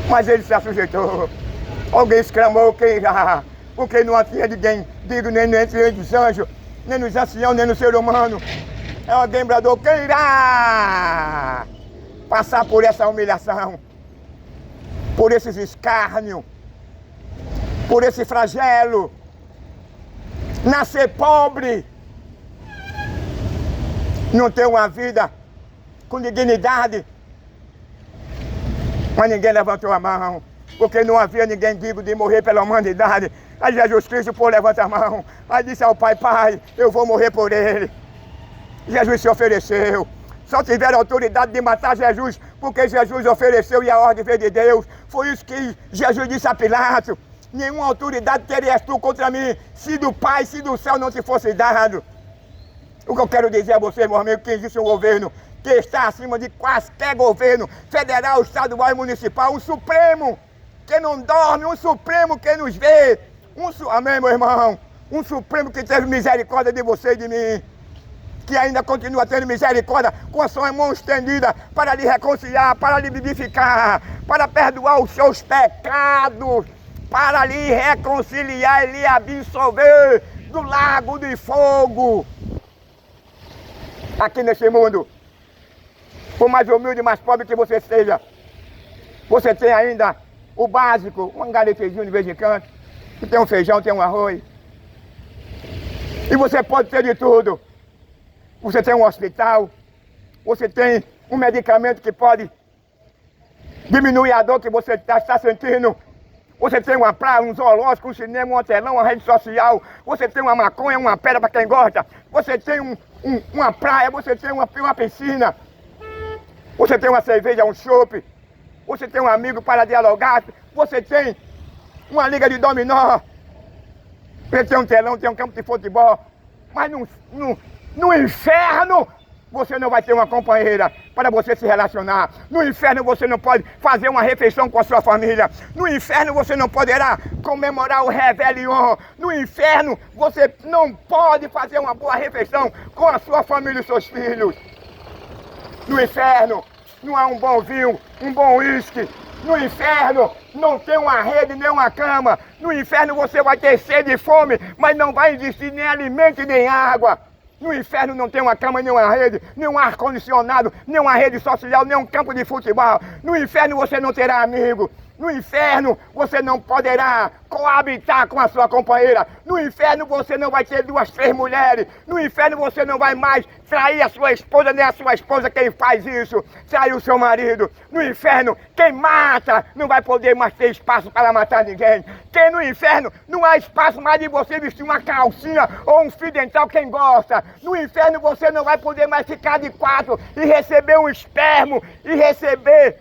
Mas ele se sujeitou. Alguém exclamou: quem irá? Porque não tinha ninguém digno nem entre os anjos, nem nos anciãos, nem no ser humano. Alguém bradou: quem irá passar por essa humilhação, por esses escárnios, por esse flagelo, nascer pobre, não ter uma vida com dignidade? Mas ninguém levantou a mão, porque não havia ninguém digno de morrer pela humanidade. Aí Jesus Cristo, pô, levanta a mão. Aí disse ao Pai: Pai, eu vou morrer por ele. Jesus se ofereceu. Só tiveram autoridade de matar Jesus, porque Jesus ofereceu e a ordem veio de Deus. Foi isso que Jesus disse a Pilatos: nenhuma autoridade terias tu contra mim, se do Pai, se do céu não te fosse dado. O que eu quero dizer a você, meu amigo, que existe um governo que está acima de quaisquer governo, federal, estadual e municipal, um Supremo que não dorme, um Supremo que nos vê, amém, meu irmão? Um Supremo que teve misericórdia de você e de mim, que ainda continua tendo misericórdia, com a sua mão estendida para lhe reconciliar, para lhe vivificar, para perdoar os seus pecados, para lhe reconciliar e lhe absolver do lago de fogo. Aqui nesse mundo, por mais humilde e mais pobre que você seja, você tem ainda o básico, um galetezinho de vez em quando, que tem um feijão, tem um arroz. E você pode ter de tudo. Você tem um hospital, você tem um medicamento que pode diminuir a dor que você está sentindo. Você tem uma praia, um zoológico, um cinema, um hotelão, uma rede social. Você tem uma maconha, uma pedra para quem gosta. Você tem uma praia, você tem uma piscina. Você tem uma cerveja, um chopp. Você tem um amigo para dialogar. Você tem uma liga de dominó. Você tem um telão, tem um campo de futebol. Mas no inferno, você não vai ter uma companheira para você se relacionar. No inferno você não pode fazer uma refeição com a sua família. No inferno você não poderá comemorar o Réveillon. No inferno você não pode fazer uma boa refeição com a sua família e seus filhos. No inferno não há um bom vinho, um bom uísque. No inferno não tem uma rede nem uma cama. No inferno você vai ter sede e fome, mas não vai existir nem alimento e nem água. No inferno não tem uma cama, nem uma rede, nem um ar-condicionado, nem uma rede social, nem um campo de futebol. No inferno você não terá amigo. No inferno você não poderá coabitar com a sua companheira. No inferno você não vai ter 2, 3 mulheres. No inferno você não vai mais trair a sua esposa, nem a sua esposa quem faz isso. Trair o seu marido. No inferno quem mata não vai poder mais ter espaço para matar ninguém. Quem no inferno não há espaço mais de você vestir uma calcinha ou um fio dental quem gosta. No inferno você não vai poder mais ficar de 4 e receber um espermo e receber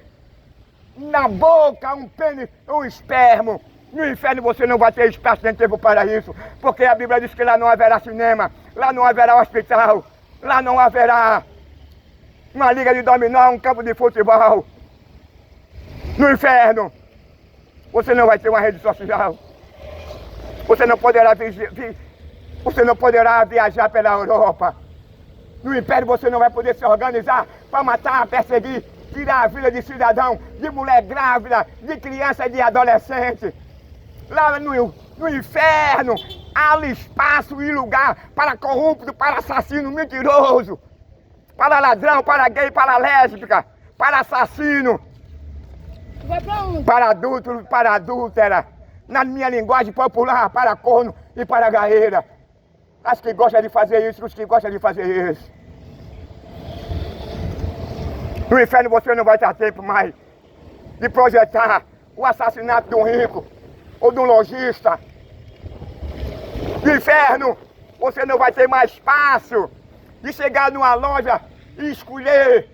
na boca um pênis, um espermo. No inferno você não vai ter espaço nem tempo para isso, porque a Bíblia diz que lá não haverá cinema, lá não haverá hospital, lá não haverá uma liga de dominó, um campo de futebol. No inferno você não vai ter uma rede social, você não poderá viajar pela Europa. No inferno você não vai poder se organizar para matar, perseguir, tirar a vida de cidadão, de mulher grávida, de criança e de adolescente. Lá no inferno há espaço e lugar para corrupto, para assassino mentiroso, para ladrão, para gay, para lésbica, para assassino, para adúltero, para adúltera, na minha linguagem popular, para corno e para gaeira. As que gostam de fazer isso, os que gostam de fazer isso. No inferno você não vai ter tempo mais de projetar o assassinato de um rico ou de um lojista. No inferno você não vai ter mais espaço de chegar numa loja e escolher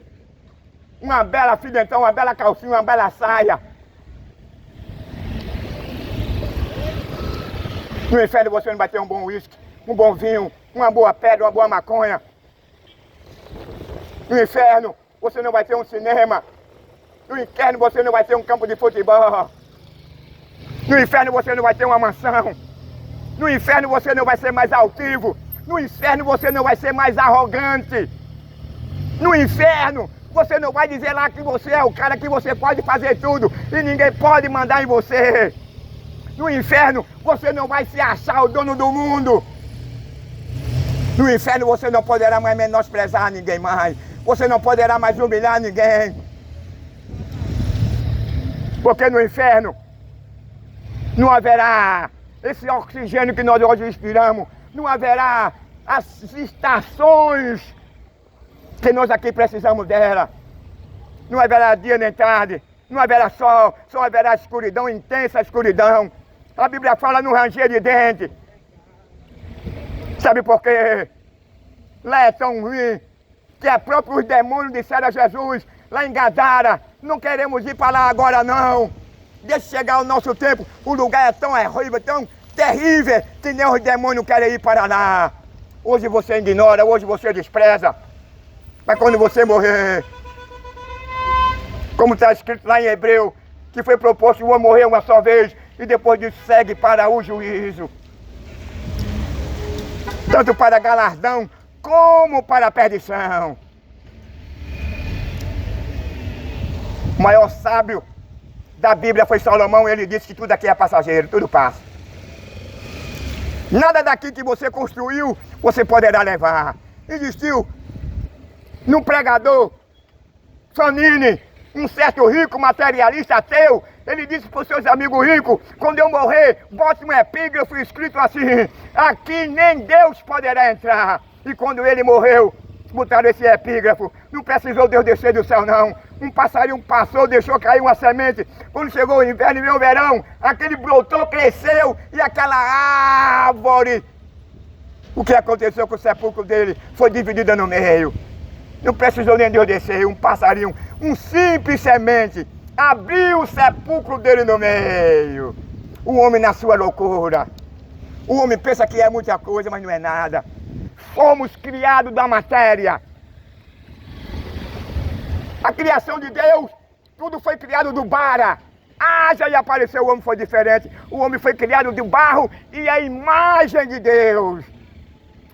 uma bela fio dental, uma bela calcinha, uma bela saia. No inferno você não vai ter um bom uísque, um bom vinho, uma boa pedra, uma boa maconha. No inferno você não vai ter um cinema. No inferno você não vai ter um campo de futebol. No inferno você não vai ter uma mansão. No inferno você não vai ser mais altivo. No inferno você não vai ser mais arrogante. No inferno você não vai dizer lá que você é o cara que você pode fazer tudo e ninguém pode mandar em você. No inferno você não vai se achar o dono do mundo. No inferno você não poderá mais menosprezar ninguém mais. Você não poderá mais humilhar ninguém. Porque no inferno não haverá esse oxigênio que nós hoje respiramos. Não haverá as estações que nós aqui precisamos dela. Não haverá dia nem tarde. Não haverá sol. Só haverá escuridão, intensa escuridão. A Bíblia fala no ranger de dente. Sabe por quê? Lá é tão ruim que é próprio os demônios disseram a Jesus, lá em Gadara, não queremos ir para lá agora não. Deixa chegar o nosso tempo, o lugar é tão horrível, tão terrível, que nem os demônios querem ir para lá. Hoje você ignora, hoje você despreza. Mas quando você morrer, como está escrito lá em Hebreu, que foi proposto o homem morrer uma só vez, e depois disso segue para o juízo. Tanto para galardão, como para a perdição. O maior sábio da Bíblia foi Salomão, ele disse que tudo aqui é passageiro, tudo passa. Nada daqui que você construiu, você poderá levar. Existiu num pregador, Fanini, um certo rico materialista ateu, ele disse para os seus amigos ricos, quando eu morrer, bote um epígrafo escrito assim, aqui nem Deus poderá entrar. E quando ele morreu, botaram esse epígrafo, não precisou Deus descer do céu não. Um passarinho passou, deixou cair uma semente, quando chegou o inverno e veio o verão, aquele brotou, cresceu, e aquela árvore, o que aconteceu com o sepulcro dele, foi dividida no meio. Não precisou nem Deus descer, um passarinho, um simples semente, abriu o sepulcro dele no meio. O homem na sua loucura. O homem pensa que é muita coisa, mas não é nada. Fomos criados da matéria. A criação de Deus, tudo foi criado do bara. Haja e apareceu, o homem foi diferente. O homem foi criado do barro e a imagem de Deus.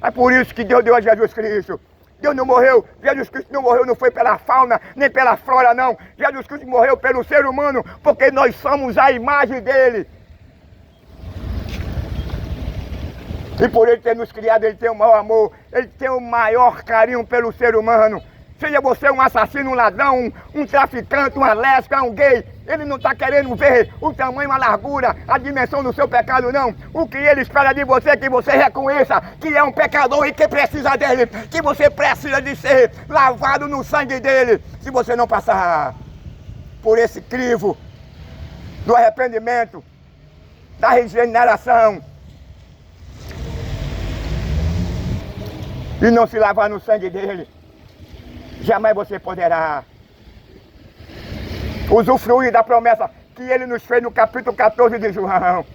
É por isso que Deus deu a Jesus Cristo. Deus não morreu, Jesus Cristo não morreu, não foi pela fauna, nem pela flora não. Jesus Cristo morreu pelo ser humano, porque nós somos a imagem dele. E por ele ter nos criado, ele tem o maior amor, ele tem o maior carinho pelo ser humano. Seja você um assassino, um ladrão, um traficante, uma lésbica, um gay, ele não está querendo ver o tamanho, a largura, a dimensão do seu pecado, não. O que ele espera de você é que você reconheça que é um pecador e que precisa dele, que você precisa de ser lavado no sangue dele. Se você não passar por esse crivo do arrependimento, da regeneração, e não se lavar no sangue dele, jamais você poderá usufruir da promessa que ele nos fez no capítulo 14 de João.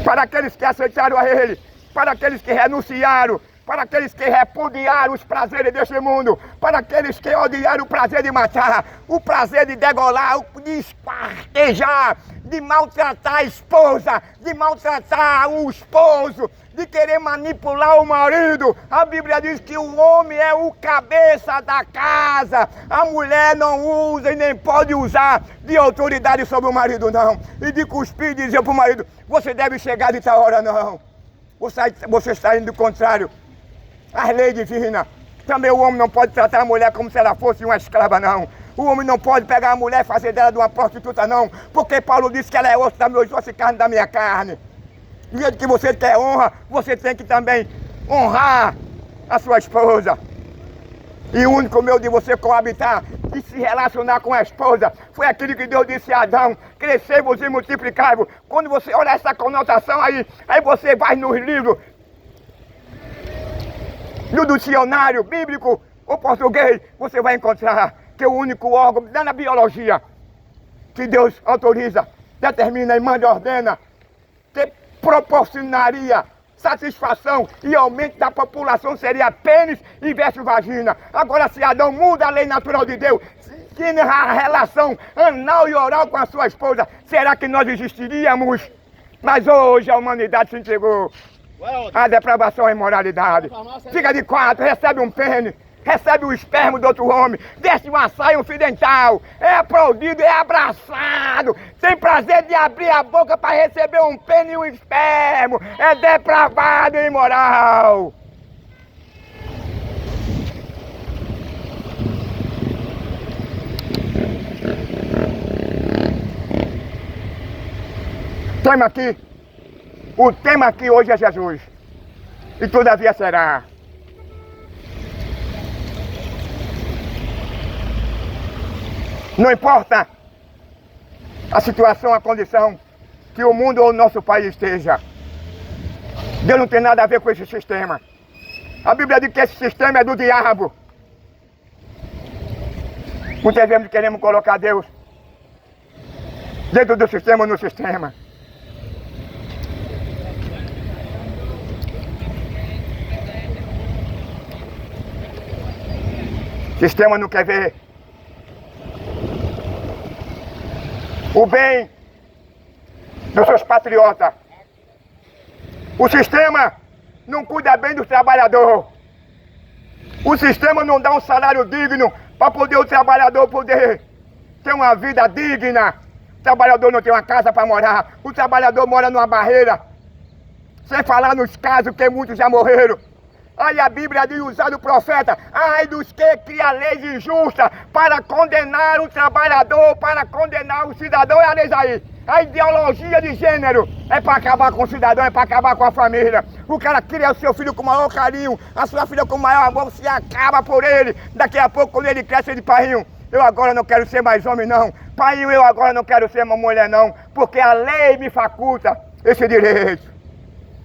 Para aqueles que aceitaram a ele, para aqueles que renunciaram, para aqueles que repudiaram os prazeres deste mundo, para aqueles que odiaram o prazer de matar, o prazer de degolar, de esquartejar, de maltratar a esposa, de maltratar o esposo, de querer manipular o marido. A Bíblia diz que o homem é o cabeça da casa. A mulher não usa e nem pode usar de autoridade sobre o marido, não. E de cuspir e dizer para o marido, você deve chegar de tal hora, não. Você está indo do contrário às leis divinas. Também o homem não pode tratar a mulher como se ela fosse uma escrava, não. O homem não pode pegar a mulher e fazer dela de uma prostituta, não. Porque Paulo disse que ela é osso da minha osso e carne da minha carne. Do jeito que você quer honra, você tem que também honrar a sua esposa. E o único meio de você coabitar e se relacionar com a esposa foi aquilo que Deus disse a Adão: crescei-vos e multiplicai-vos. Quando você olha essa conotação aí você vai nos livros do dicionário bíblico ou português, você vai encontrar que o único órgão da biologia que Deus autoriza, determina e manda e ordena, que proporcionaria satisfação e aumento da população seria pênis e versus vagina. Agora, se Adão muda a lei natural de Deus, tinha a relação anal e oral com a sua esposa, será que nós existiríamos? Mas hoje a humanidade se entregou à depravação e imoralidade. Fica de quatro, recebe um pênis, recebe o esperma do outro homem, veste uma saia, um fio dental, é aplaudido, é abraçado, tem prazer de abrir a boca para receber um pênis e um esperma, é depravado e imoral. O tema aqui hoje é Jesus, e todavia será. Não importa a situação, a condição que o mundo ou o nosso país esteja. Deus não tem nada a ver com esse sistema. A Bíblia diz que esse sistema é do diabo. Muitas vezes queremos colocar Deus dentro do sistema ou no sistema. O sistema não quer ver o bem dos seus patriotas. O sistema não cuida bem do trabalhador. O sistema não dá um salário digno para poder o trabalhador poder ter uma vida digna. O trabalhador não tem uma casa para morar. O trabalhador mora numa barreira. Sem falar nos casos que muitos já morreram. Aí a Bíblia diz, usar o profeta, ai dos que cria leis injustas para condenar o trabalhador, para condenar o cidadão. É a lei aí. A ideologia de gênero é para acabar com o cidadão, é para acabar com a família. O cara cria o seu filho com o maior carinho, a sua filha com o maior amor, você acaba por ele. Daqui a pouco, quando ele cresce, ele painho, eu agora não quero ser mais homem não. Painho, eu agora não quero ser uma mulher não, porque a lei me faculta esse direito.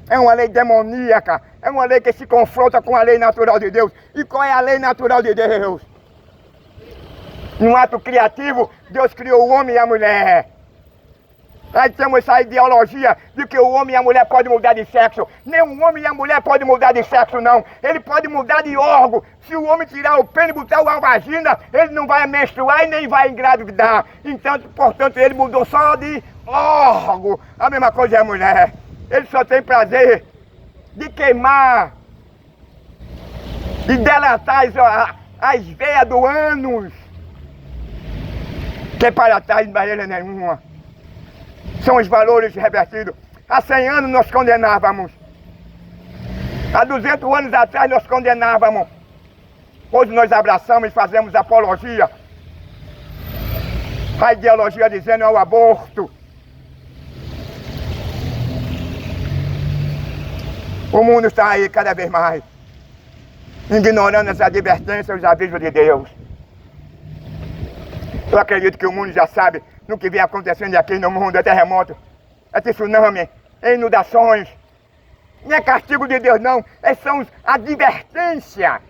É uma lei demoníaca, é uma lei que se confronta com a lei natural de Deus. E qual é a lei natural de Deus? Num ato criativo, Deus criou o homem e a mulher. Aí temos essa ideologia de que o homem e a mulher podem mudar de sexo. Nem o homem e a mulher podem mudar de sexo, não. Ele pode mudar de órgão. Se o homem tirar o pênis e botar a vagina, ele não vai menstruar e nem vai engravidar. Então, portanto, ele mudou só de órgão. A mesma coisa é a mulher. Ele só tem prazer de queimar, de delatar as veias do ânus, que é para trás de maneira nenhuma. São os valores revertidos. Há 100 anos nós condenávamos. Há 200 anos atrás nós condenávamos. Hoje nós abraçamos e fazemos apologia. A ideologia dizendo é o aborto. O mundo está aí cada vez mais, ignorando as advertências, os avisos de Deus. Eu acredito que o mundo já sabe no que vem acontecendo aqui no mundo, é terremoto, é tsunami, é inundações. Não é castigo de Deus não, são advertências.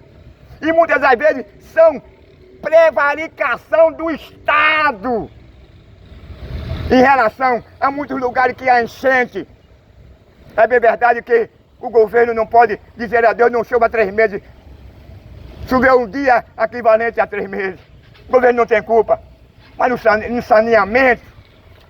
E muitas das vezes são prevaricação do Estado. Em relação a muitos lugares que há enchente. É bem verdade que o governo não pode dizer a Deus, não chova 3 meses. Choveu um dia equivalente a 3 meses. O governo não tem culpa. Mas no saneamento,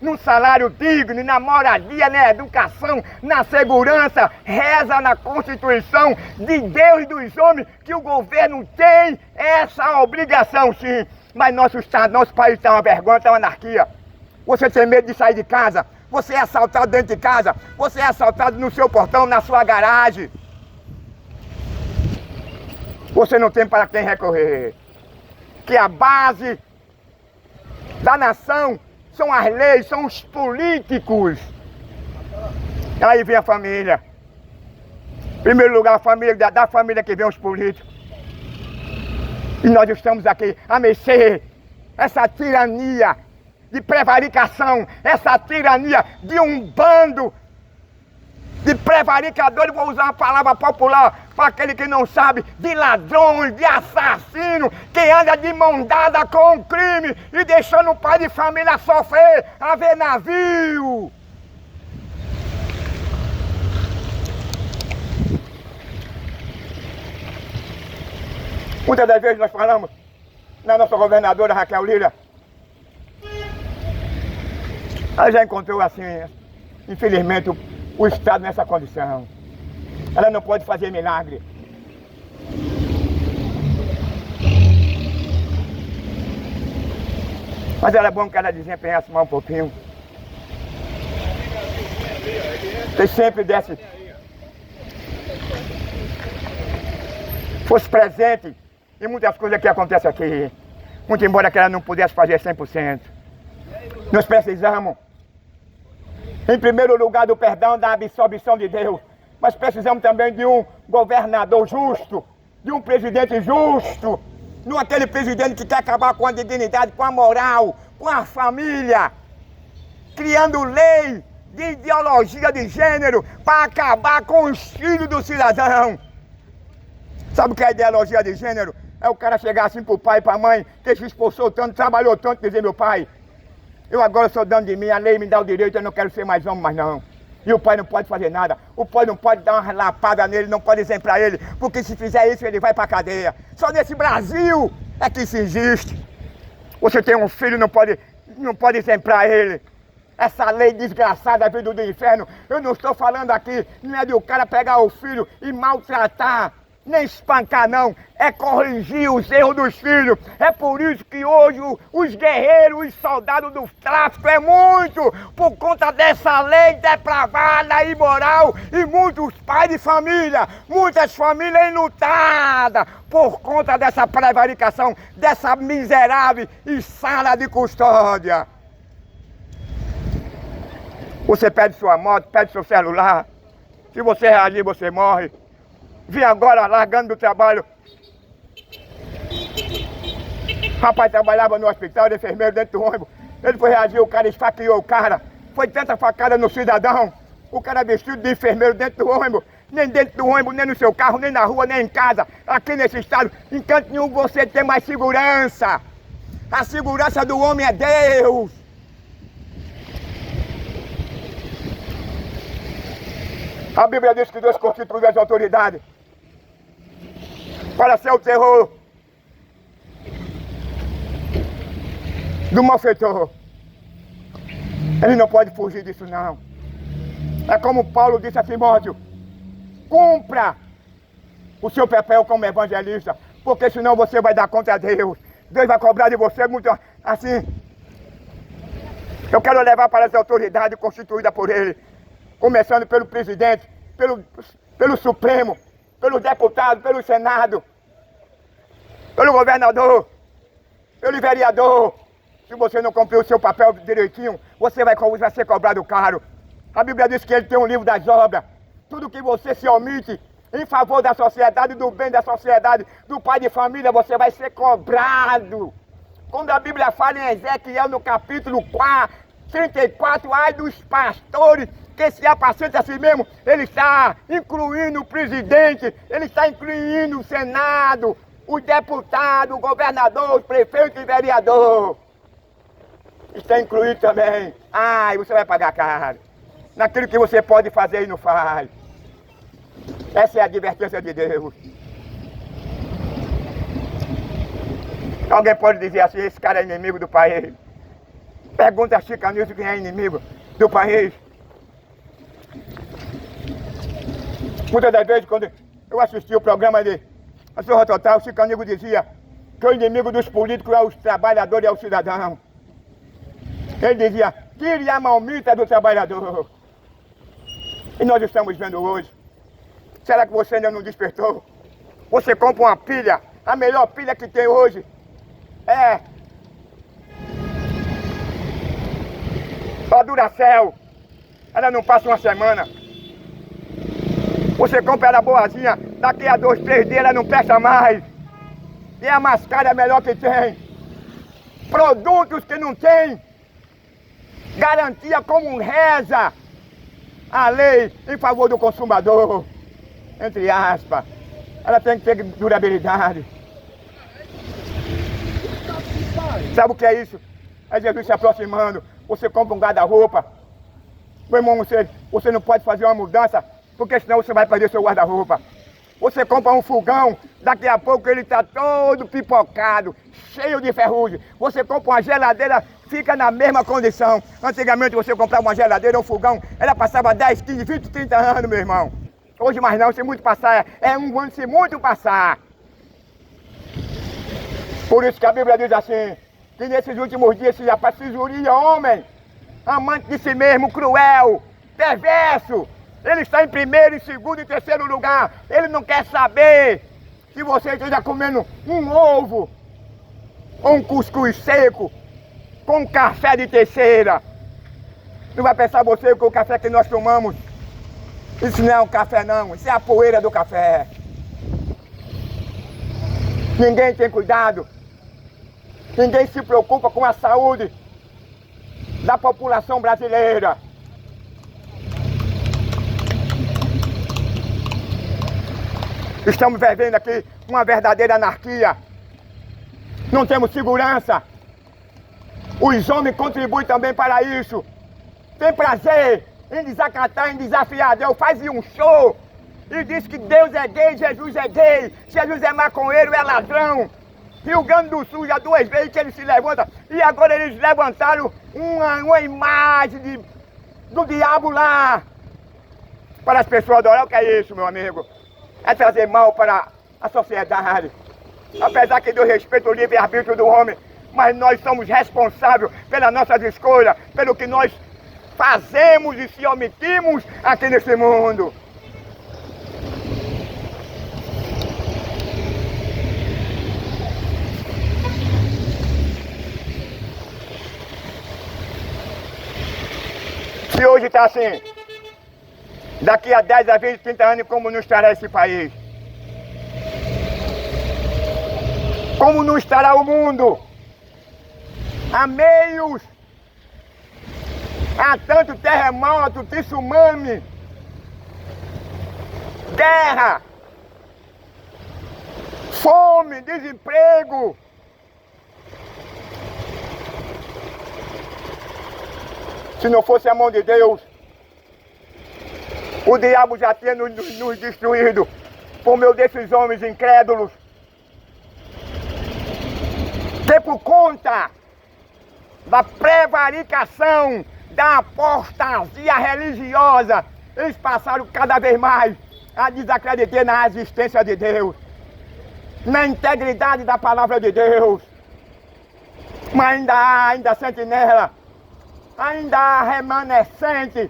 no salário digno, na moradia, na educação, na segurança, reza na Constituição de Deus e dos homens que o governo tem essa obrigação, sim. Mas nosso Estado, nosso país está uma vergonha, está uma anarquia. Você tem medo de sair de casa? Você é assaltado dentro de casa, você é assaltado no seu portão, na sua garagem. Você não tem para quem recorrer. Que a base da nação são as leis, são os políticos. Aí vem a família. Em primeiro lugar, a família, da família que vem os políticos. E nós estamos aqui a mercê essa tirania de prevaricação, essa tirania de um bando de prevaricadores, vou usar uma palavra popular para aquele que não sabe, de ladrões, de assassinos, que anda de mão dada com o crime e deixando o pai de família sofrer, a ver navio. Muitas das vezes nós falamos na nossa governadora Raquel Lira. Ela já encontrou assim, infelizmente, o Estado nessa condição. Ela não pode fazer milagre. Mas era bom que ela desempenhasse mais um pouquinho. Você sempre desse, fosse presente em muitas coisas que acontecem aqui. Muito embora que ela não pudesse fazer 100%. Nós precisamos, em primeiro lugar, do perdão, da absolvição de Deus. Mas precisamos também de um governador justo, de um presidente justo. Não aquele presidente que quer acabar com a dignidade, com a moral, com a família. Criando lei de ideologia de gênero para acabar com os filhos do cidadão. Sabe o que é ideologia de gênero? É o cara chegar assim pro pai e pra mãe, que se esforçou tanto, trabalhou tanto, dizer: meu pai, eu agora sou dono de mim, a lei me dá o direito, eu não quero ser mais homem, mas não. E o pai não pode fazer nada, o pai não pode dar uma lapada nele, não pode exemplar ele, porque se fizer isso ele vai pra cadeia. Só nesse Brasil é que isso existe. Você tem um filho, não pode exemplar ele. Essa lei desgraçada vindo do inferno, eu não estou falando aqui, não é de o cara pegar o filho e maltratar nem espancar não, é corrigir os erros dos filhos. É por isso que hoje os guerreiros, os soldados do tráfico é muito por conta dessa lei depravada e imoral, e muitos pais de família, muitas famílias enlutadas por conta dessa prevaricação, dessa miserável e sala de custódia. Você perde sua moto, perde seu celular. Se você reagir, você morre. Vim agora largando do trabalho. Rapaz trabalhava no hospital, de enfermeiro dentro do ônibus. Ele foi reagir, o cara esfaqueou o cara. Foi tanta facada no cidadão. O cara vestido de enfermeiro dentro do ônibus. Nem dentro do ônibus, nem no seu carro, nem na rua, nem em casa. Aqui nesse estado, em canto nenhum você tem mais segurança. A segurança do homem é Deus. A Bíblia diz que Deus constituiu as autoridades para ser o terror do malfeitor. Ele não pode fugir disso não. É como Paulo disse a Timóteo: cumpra o seu papel como evangelista, porque senão você vai dar conta a Deus. Deus vai cobrar de você muito assim. Eu quero levar para as autoridades constituídas por ele, começando pelo presidente, pelo Supremo, pelo deputado, pelo Senado, pelo governador, pelo vereador. Se você não cumprir o seu papel direitinho, você vai ser cobrado caro. A Bíblia diz que ele tem um livro das obras. Tudo que você se omite em favor da sociedade, do bem da sociedade, do pai de família, você vai ser cobrado. Quando a Bíblia fala em Ezequiel, no capítulo 34, ai dos pastores que se apacentam a si mesmo, ele está incluindo o presidente, ele está incluindo o Senado, o deputado, o governador, o prefeito e vereador. Está incluído também. Ai, você vai pagar caro naquilo que você pode fazer e não faz. Essa é a advertência de Deus. Alguém pode dizer assim: esse cara é inimigo do país. Pergunta a Chica Nilson quem é inimigo do país. Muitas das vezes, quando eu assisti o programa de A Zorra Total, o Chica Nilson dizia que o inimigo dos políticos é os trabalhadores e é o cidadão. Ele dizia: tire a malmita do trabalhador. E nós estamos vendo hoje. Será que você ainda não despertou? Você compra uma pilha, a melhor pilha que tem hoje é a Duracell. Ela não passa uma semana. Você compra ela boazinha, daqui a 2, 3 dias ela não presta mais. E a mascara é a melhor que tem. Produtos que não tem garantia, como reza a lei em favor do consumidor, entre aspas. Ela tem que ter durabilidade. Sabe o que é isso? É Jesus se aproximando. Você compra um guarda-roupa. Meu irmão, você não pode fazer uma mudança, porque senão você vai perder seu guarda-roupa. Você compra um fogão, daqui a pouco ele está todo pipocado, cheio de ferrugem. Você compra uma geladeira, fica na mesma condição. Antigamente você comprava uma geladeira ou um fogão, ela passava 10, 15, 20, 30 anos, meu irmão. Hoje mais não, se muito passar, é um ano se muito passar. Por isso que a Bíblia diz assim, que nesses últimos dias se rapaz se juria homem, amante de si mesmo, cruel, perverso. Ele está em primeiro, em segundo e terceiro lugar. Ele não quer saber se você esteja comendo um ovo ou um cuscuz seco com um café de terceira. Não vai pensar você que o café que nós tomamos, isso não é um café não, isso é a poeira do café. Ninguém tem cuidado. Ninguém se preocupa com a saúde da população brasileira. Estamos vivendo aqui uma verdadeira anarquia. Não temos segurança. Os homens contribuem também para isso. Tem prazer em desacatar, em desafiar Deus. Fazia um show e disse que Deus é gay, Jesus é gay, Jesus é maconheiro, é ladrão. Rio Grande do Sul já 2 vezes que ele se levanta. E agora eles levantaram uma imagem do diabo lá para as pessoas adorar. O que é isso, meu amigo? é trazer mal para a sociedade. Apesar que Deus respeita o livre-arbítrio do homem, mas nós somos responsáveis pelas nossas escolhas, pelo que nós fazemos e se omitimos aqui nesse mundo. Se hoje está assim, daqui a 10, a 20, 30 anos, como não estará esse país? Como não estará o mundo? Há meios, há tanto terremoto, tsunami, guerra, fome, desemprego. Se não fosse a mão de Deus, o diabo já tinha nos destruído por meio desses homens incrédulos. Que por conta da prevaricação, da apostasia religiosa, eles passaram cada vez mais a desacreditar na existência de Deus, na integridade da palavra de Deus. Mas ainda sentinela, ainda há remanescente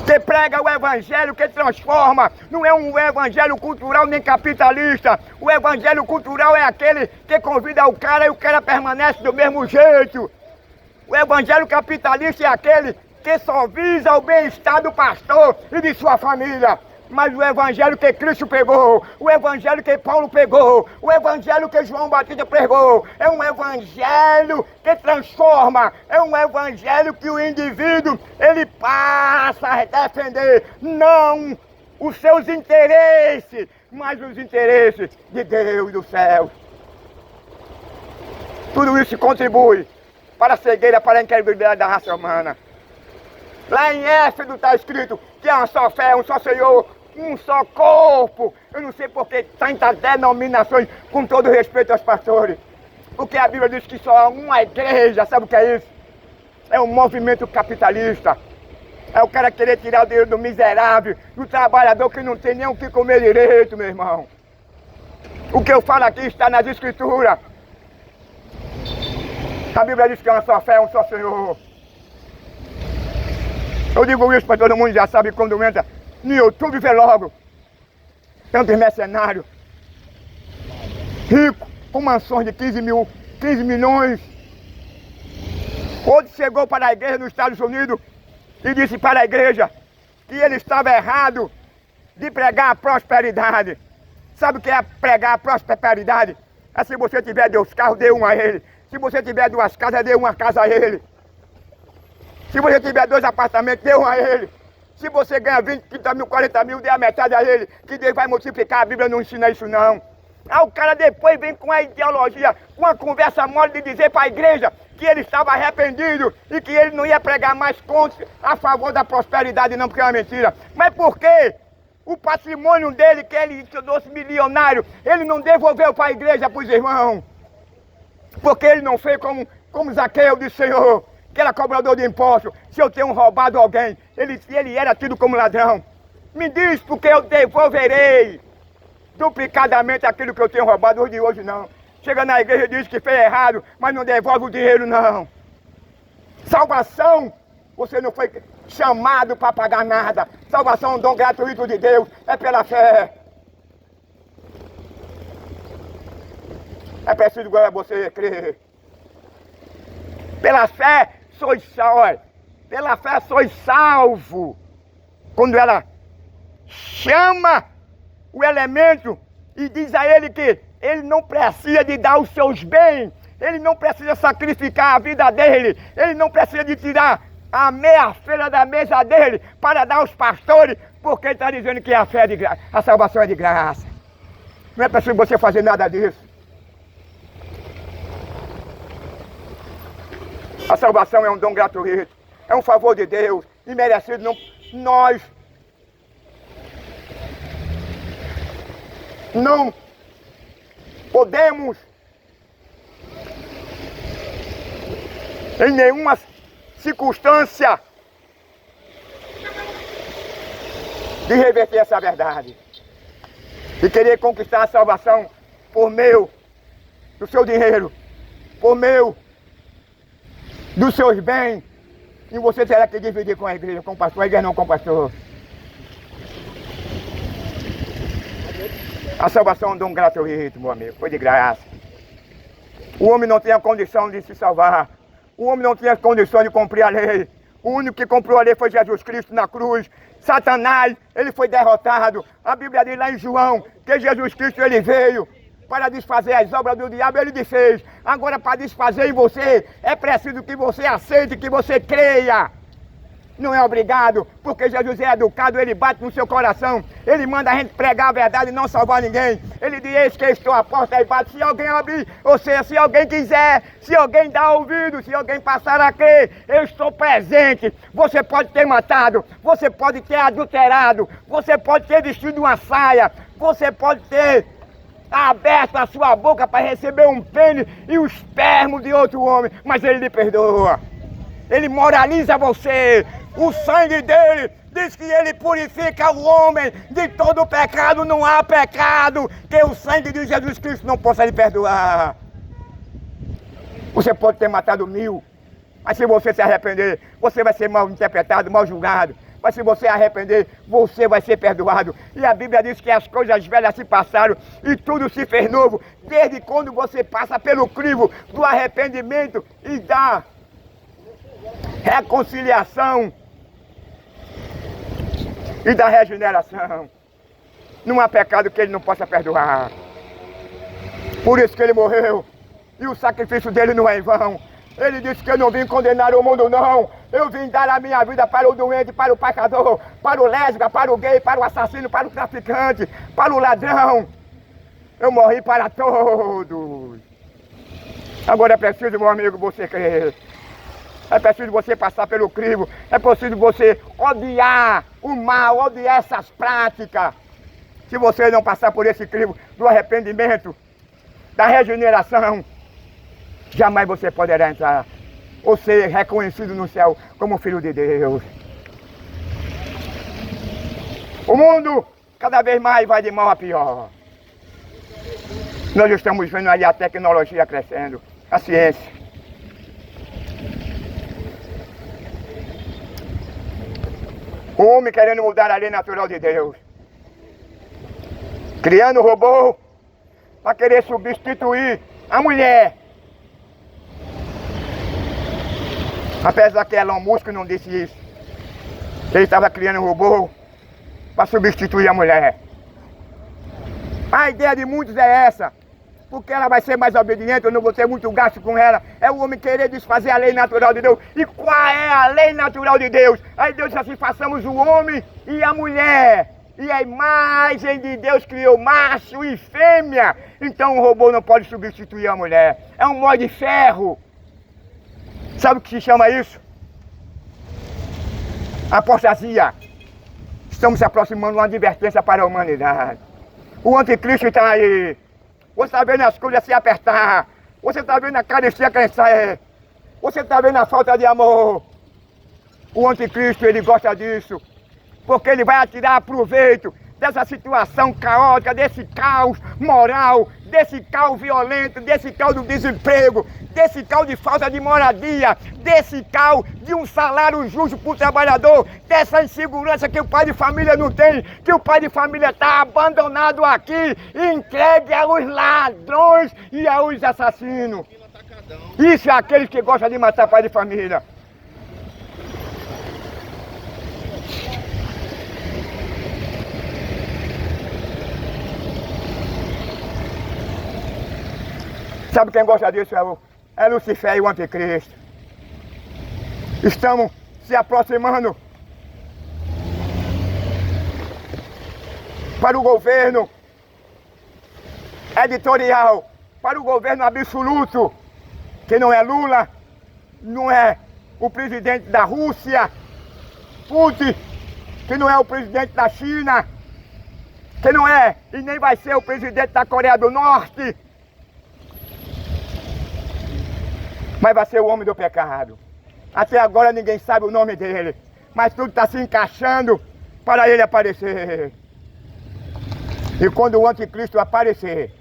que prega o evangelho que transforma. Não é um evangelho cultural nem capitalista. O evangelho cultural é aquele que convida o cara e o cara permanece do mesmo jeito. O evangelho capitalista é aquele que só visa o bem-estar do pastor e de sua família. Mas o evangelho que Cristo pegou, o evangelho que Paulo pegou, o evangelho que João Batista pregou, é um evangelho que transforma, é um evangelho que o indivíduo, ele passa a defender, não os seus interesses, mas os interesses de Deus e do céu. Tudo isso contribui para a cegueira, para a incredibilidade da raça humana. Lá em Éfeso está escrito que há uma só fé, um só Senhor, um só corpo. Eu não sei por que tantas denominações, com todo respeito aos pastores. Porque a Bíblia diz que só há uma igreja, sabe o que é isso? É um movimento capitalista. É o cara querer tirar o dinheiro do miserável, do trabalhador que não tem nem o que comer direito, meu irmão. O que eu falo aqui está nas Escrituras. A Bíblia diz que é uma só fé, um só Senhor. Eu digo isso para todo mundo, já sabe, quando entra no YouTube, vê logo. Tantos mercenários, ricos, com mansões de 15 milhões. Outro chegou para a igreja nos Estados Unidos e disse para a igreja que ele estava errado de pregar a prosperidade. Sabe o que é pregar a prosperidade? É se você tiver 2 carros, dê um a ele. Se você tiver 2 casas, dê uma casa a ele. Se você tiver 2 apartamentos, dê um a ele. Se você ganha 20, 30 mil, 40 mil, dê a metade a ele, que Deus vai multiplicar. A Bíblia não ensina isso não. O cara depois vem com a ideologia, com a conversa mole de dizer para a igreja que ele estava arrependido e que ele não ia pregar mais contra, a favor da prosperidade não, porque é uma mentira. Mas por quê? O patrimônio dele, que ele tornou-se milionário, ele não devolveu para a igreja, para os irmãos. Porque ele não fez como Zaqueu disse, Senhor, que era cobrador de impostos. Se eu tenho roubado alguém, ele era tido como ladrão. Me diz, porque eu devolverei duplicadamente aquilo que eu tenho roubado. Hoje de hoje não. Chega na igreja e diz que fez errado, mas não devolve o dinheiro não. Salvação, você não foi chamado para pagar nada. Salvação é um dom gratuito de Deus, é pela fé. É preciso agora você crer. Pela fé sois salvos. Pela fé sois salvo. Quando ela chama o elemento e diz a ele que ele não precisa de dar os seus bens, ele não precisa sacrificar a vida dele, ele não precisa de tirar a meia-feira da mesa dele para dar aos pastores, porque ele está dizendo que a fé é de graça, a salvação é de graça. Não é preciso você fazer nada disso. A salvação é um dom gratuito, é um favor de Deus, imerecido. Nós não podemos, em nenhuma circunstância, de reverter essa verdade. e querer conquistar a salvação por meio do seu dinheiro, por meio dos seus bens, e você terá que dividir com a igreja não com o pastor. A salvação é um dom gratuito, meu amigo, foi de graça. O homem não tem a condição de se salvar. O homem não tinha condição de cumprir a lei. O único que cumpriu a lei foi Jesus Cristo na cruz. Satanás, ele foi derrotado. A Bíblia diz lá em João que Jesus Cristo, ele veio para desfazer as obras do diabo, ele desfez. Agora, para desfazer em você, é preciso que você aceite, que você creia. Não é obrigado, porque Jesus é educado, ele bate no seu coração. Ele manda a gente pregar a verdade e não salvar ninguém. Ele diz, eis que estou à porta e bate. Se alguém abrir, ou seja, se alguém quiser, se alguém dá ouvido, se alguém passar a crer, eu estou presente. Você pode ter matado, você pode ter adulterado, você pode ter vestido uma saia, você pode ter aberto a sua boca para receber um pênis e o espermo de outro homem, mas ele lhe perdoa. Ele moraliza você. O sangue dele diz que ele purifica o homem de todo pecado. Não há pecado que o sangue de Jesus Cristo não possa lhe perdoar. Você pode ter matado 1000, mas se você se arrepender, você vai ser mal interpretado, mal julgado. Mas se você arrepender, você vai ser perdoado. E a Bíblia diz que as coisas velhas se passaram e tudo se fez novo. Desde quando você passa pelo crivo do arrependimento e da reconciliação e da regeneração. Não há pecado que ele não possa perdoar. Por isso que ele morreu. E o sacrifício dele não é em vão. Ele disse que eu não vim condenar o mundo, não. Eu vim dar a minha vida para o doente, para o pecador, para o lésbica, para o gay, para o assassino, para o traficante, para o ladrão. Eu morri para todos. Agora é preciso, meu amigo, você crer. É preciso você passar pelo crivo. É preciso você odiar o mal, odiar essas práticas. Se você não passar por esse crivo do arrependimento, da regeneração, jamais você poderá entrar ou ser reconhecido no céu como filho de Deus. O mundo cada vez mais vai de mal a pior. Nós estamos vendo aí a tecnologia crescendo, a ciência. O homem querendo mudar a lei natural de Deus. Criando robô para querer substituir a mulher. Apesar que Elon Musk não disse isso. Ele estava criando um robô para substituir a mulher. A ideia de muitos é essa. Porque ela vai ser mais obediente, eu não vou ter muito gasto com ela. É o homem querer desfazer a lei natural de Deus. E qual é a lei natural de Deus? Aí Deus diz assim, façamos o homem e a mulher. E a imagem de Deus criou macho e fêmea. Então o robô não pode substituir a mulher. É um mó de ferro. Sabe o que se chama isso? Apostasia. Estamos se aproximando de uma advertência para a humanidade. O anticristo está aí. Você está vendo as coisas se apertar. Você está vendo a carestia crescer. Você está vendo a falta de amor. O anticristo, ele gosta disso. Porque ele vai tirar proveito dessa situação caótica, desse caos moral, desse caos violento, desse caos do desemprego, desse caos de falta de moradia, desse caos de um salário justo para o trabalhador, dessa insegurança que o pai de família não tem, que o pai de família está abandonado aqui, entregue aos ladrões e aos assassinos. Isso é aqueles que gostam de matar pai de família. Sabe quem gosta disso? É Lucifer e o anticristo. Estamos se aproximando para o governo editorial, para o governo absoluto, que não é Lula, não é o presidente da Rússia, Putin, que não é o presidente da China, que não é e nem vai ser o presidente da Coreia do Norte, mas vai ser o homem do pecado. Até agora ninguém sabe o nome dele, mas tudo está se encaixando para ele aparecer. E quando o anticristo aparecer,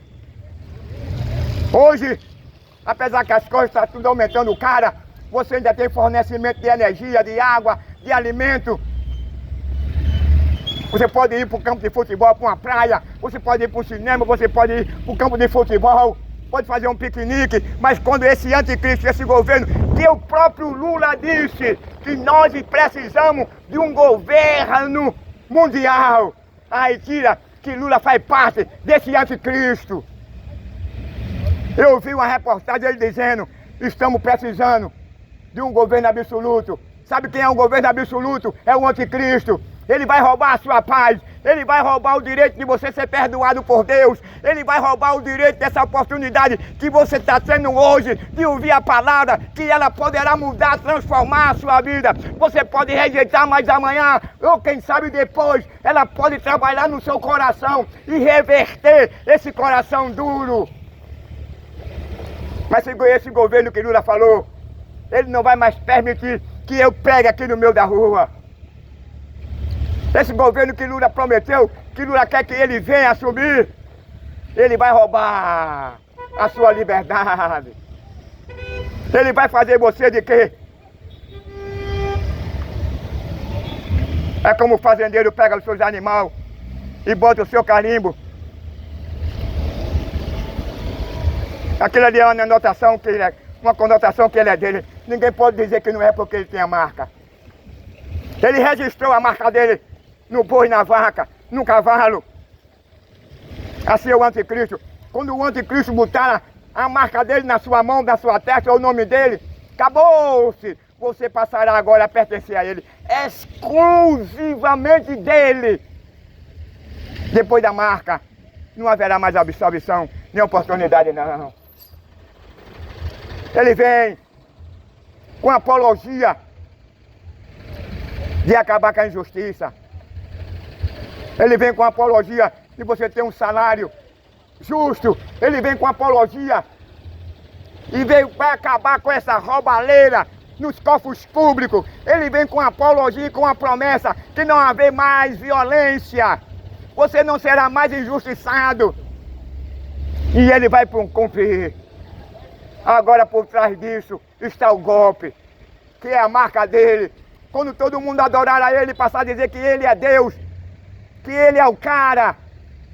hoje, apesar que as coisas estão tudo aumentando, cara, você ainda tem fornecimento de energia, de água, de alimento. Você pode ir para o campo de futebol, para uma praia, você pode ir para o cinema, você pode ir para o campo de futebol, pode fazer um piquenique, mas quando esse anticristo, esse governo, que o próprio Lula disse que nós precisamos de um governo mundial, aí tira que Lula faz parte desse anticristo. Eu vi uma reportagem ele dizendo, estamos precisando de um governo absoluto. Sabe quem é um governo absoluto? É o anticristo. Ele vai roubar a sua paz, ele vai roubar o direito de você ser perdoado por Deus, ele vai roubar o direito dessa oportunidade que você está tendo hoje de ouvir a palavra, que ela poderá mudar, transformar a sua vida. Você pode rejeitar, mas amanhã, ou quem sabe depois, ela pode trabalhar no seu coração e reverter esse coração duro. Mas esse governo que Lula falou, ele não vai mais permitir que eu pregue aqui no meio da rua. Esse governo que Lula prometeu, que Lula quer que ele venha assumir, ele vai roubar a sua liberdade. Ele vai fazer você de quê? É como o fazendeiro pega os seus animais e bota o seu carimbo. Aquilo ali é uma anotação que ele é, uma conotação que ele é dele. Ninguém pode dizer que não é porque ele tem a marca. Ele registrou a marca dele no boi, na vaca, no cavalo. Assim é o anticristo. Quando o anticristo botar a marca dele na sua mão, na sua testa, ou o nome dele, acabou-se. Você passará agora a pertencer a ele. Exclusivamente dele. Depois da marca, não haverá mais absolvição, nem oportunidade não. Ele vem com apologia de acabar com a injustiça. Ele vem com apologia de você ter um salário justo. Ele vem com apologia e vai acabar com essa roubalheira nos cofres públicos. Ele vem com apologia e com a promessa que não haver mais violência. Você não será mais injustiçado. E ele vai cumprir. Agora por trás disso está o golpe, que é a marca dele. Quando todo mundo adorar a ele, passar a dizer que ele é Deus, que ele é o cara,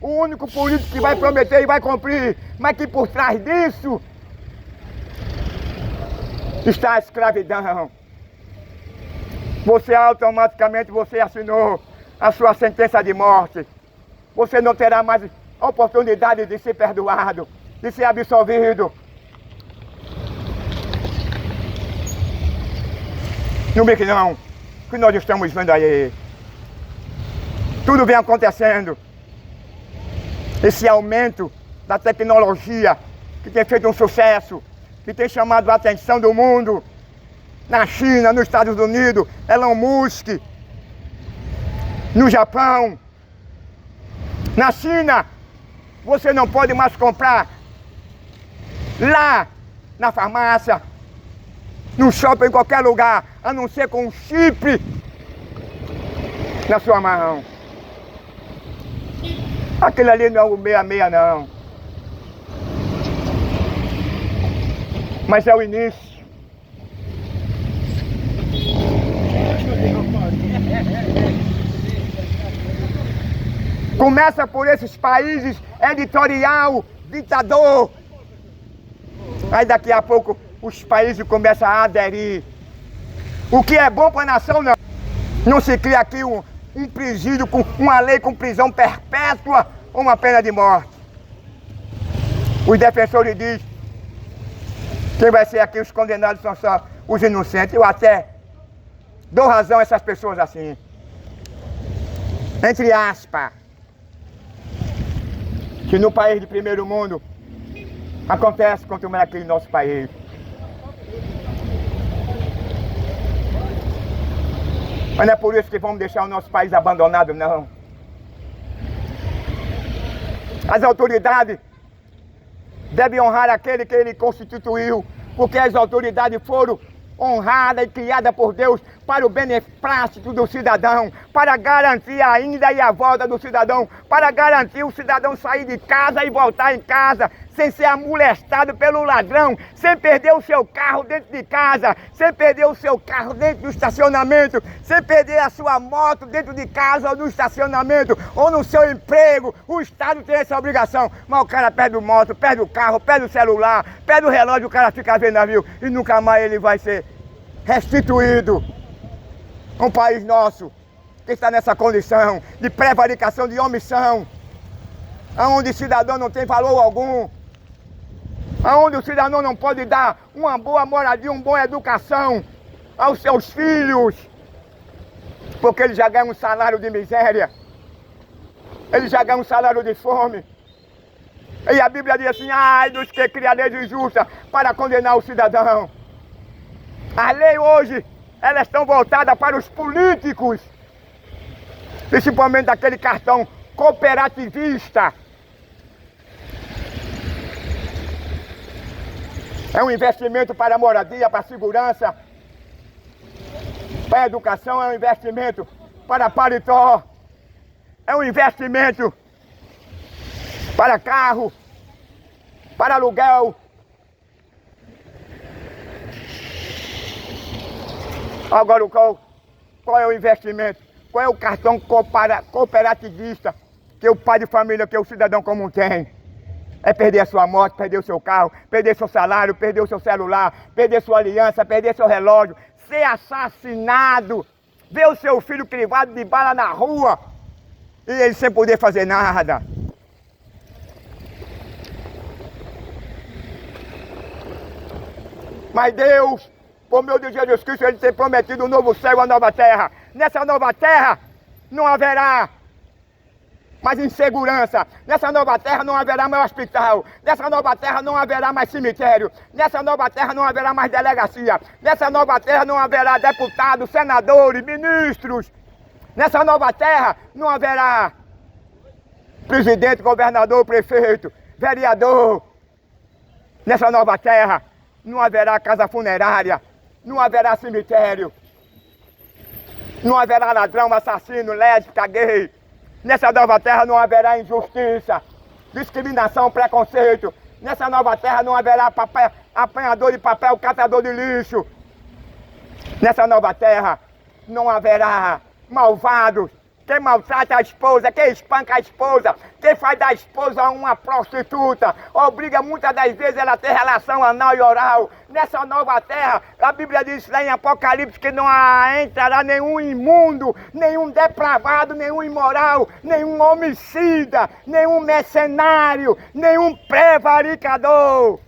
o único político que vai prometer e vai cumprir, mas que por trás disso está a escravidão. Você automaticamente assinou a sua sentença de morte. Você não terá mais oportunidade de ser perdoado, de ser absolvido. Não vê que não, que nós estamos vendo aí. Tudo vem acontecendo. Esse aumento da tecnologia que tem feito um sucesso, que tem chamado a atenção do mundo. Na China, nos Estados Unidos, Elon Musk. No Japão. Na China, você não pode mais comprar lá na farmácia, no shopping, em qualquer lugar, a não ser com um chip na sua mão. Aquele ali não é o 66 não. Mas é o início. Começa por esses países editorial, ditador. Aí daqui a pouco os países começam a aderir. O que é bom para a nação não. Não se cria aqui um presídio com uma lei com prisão perpétua ou uma pena de morte. Os defensores dizem quem vai ser aqui os condenados são só os inocentes. Eu até dou razão a essas pessoas assim. Entre aspas. Que no país de primeiro mundo acontece quanto mais aqui no nosso país. Mas não é por isso que vamos deixar o nosso país abandonado, não. As autoridades devem honrar aquele que ele constituiu, porque as autoridades foram honrada e criada por Deus para o beneplácito do cidadão, para garantir a ida e a volta do cidadão, para garantir o cidadão sair de casa e voltar em casa, sem ser amolestado pelo ladrão, sem perder o seu carro dentro de casa, sem perder o seu carro dentro do estacionamento, sem perder a sua moto dentro de casa ou no estacionamento, ou no seu emprego. O Estado tem essa obrigação, mas o cara perde o moto, perde o carro, perde o celular, perde o relógio, o cara fica vendo navio e nunca mais ele vai ser restituído. Um país nosso que está nessa condição de prevaricação, de omissão, onde o cidadão não tem valor algum, onde o cidadão não pode dar uma boa moradia, uma boa educação aos seus filhos, porque ele já ganha um salário de miséria, ele já ganha um salário de fome. E a Bíblia diz assim: ai dos que criam leis injustas para condenar o cidadão. As leis hoje, elas estão voltadas para os políticos, principalmente aquele cartão cooperativista. É um investimento para a moradia, para a segurança, para a educação, é um investimento para paletó, é um investimento para carro, para aluguel. Agora, qual é o investimento? Qual é o cartão cooperativista que o pai de família, que o cidadão comum tem? É perder a sua moto, perder o seu carro, perder seu salário, perder o seu celular, perder sua aliança, perder seu relógio, ser assassinado, ver o seu filho crivado de bala na rua e ele sem poder fazer nada. Mas Deus, por meio de Jesus Cristo, Ele tem prometido um novo céu e uma nova terra. Nessa nova terra não haverá mais insegurança. Nessa nova terra não haverá mais hospital. Nessa nova terra não haverá mais cemitério. Nessa nova terra não haverá mais delegacia. Nessa nova terra não haverá deputados, senadores, ministros. Nessa nova terra não haverá presidente, governador, prefeito, vereador. Nessa nova terra não haverá casa funerária. Não haverá cemitério. Não haverá ladrão, assassino, lésbica, gay. Nessa nova terra não haverá injustiça, discriminação, preconceito. Nessa nova terra não haverá apanhador de papel, catador de lixo. Nessa nova terra não haverá malvados. Quem maltrata a esposa, quem espanca a esposa, quem faz da esposa uma prostituta, obriga muitas das vezes ela a ter relação anal e oral. Nessa nova terra, a Bíblia diz lá em Apocalipse que não entrará nenhum imundo, nenhum depravado, nenhum imoral, nenhum homicida, nenhum mercenário, nenhum prevaricador.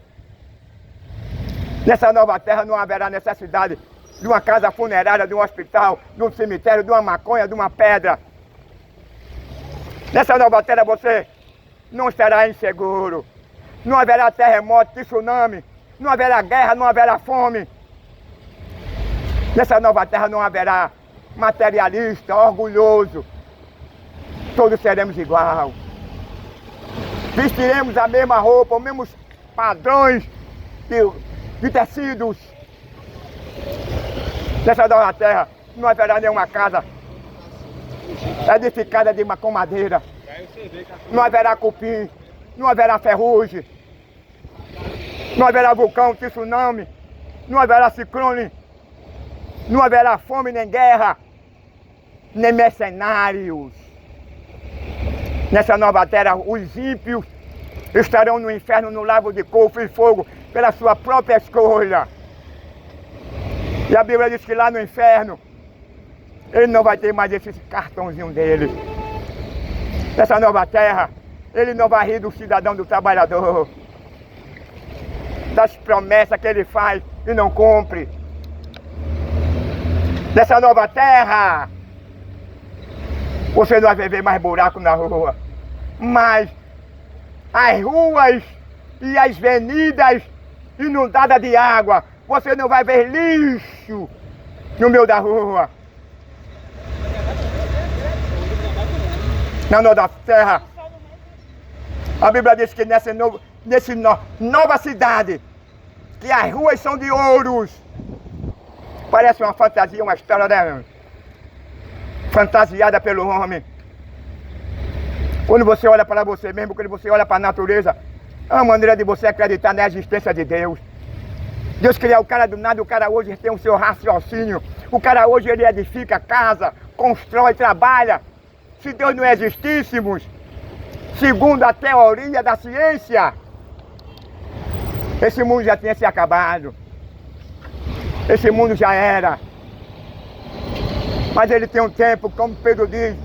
Nessa nova terra não haverá necessidade de uma casa funerária, de um hospital, de um cemitério, de uma maconha, de uma pedra. Nessa nova terra você não estará inseguro. Não haverá terremoto, tsunami. Não haverá guerra, não haverá fome. Nessa nova terra não haverá materialista, orgulhoso. Todos seremos igual. Vestiremos a mesma roupa, os mesmos padrões de tecidos. Nessa nova terra não haverá nenhuma casa edificada com madeira. Não haverá cupim, não haverá ferrugem, não haverá vulcão, tsunami, não haverá ciclone, não haverá fome nem guerra, nem mercenários. Nessa nova terra os ímpios estarão no inferno, no lago de coufe e fogo, pela sua própria escolha. E a Bíblia diz que lá no inferno ele não vai ter mais esse cartãozinho dele. Nessa nova terra, ele não vai rir do cidadão, do trabalhador, das promessas que ele faz e não cumpre. Nessa nova terra, você não vai ver mais buraco na rua, mas as ruas e as avenidas inundadas de água. Você não vai ver lixo no meio da rua. Na nova terra, a Bíblia diz que nessa nova cidade, que as ruas são de ouros, Parece uma fantasia, uma história, né? Fantasiada pelo homem. Quando você olha para você mesmo, quando você olha para a natureza, é uma maneira de você acreditar na existência de Deus. Deus criou o cara do nada, o cara hoje tem o seu raciocínio. O cara hoje ele edifica casa, constrói, trabalha. Se Deus não existíssemos, segundo a teoria da ciência, esse mundo já tinha se acabado. Esse mundo já era. Mas ele tem um tempo, como Pedro diz,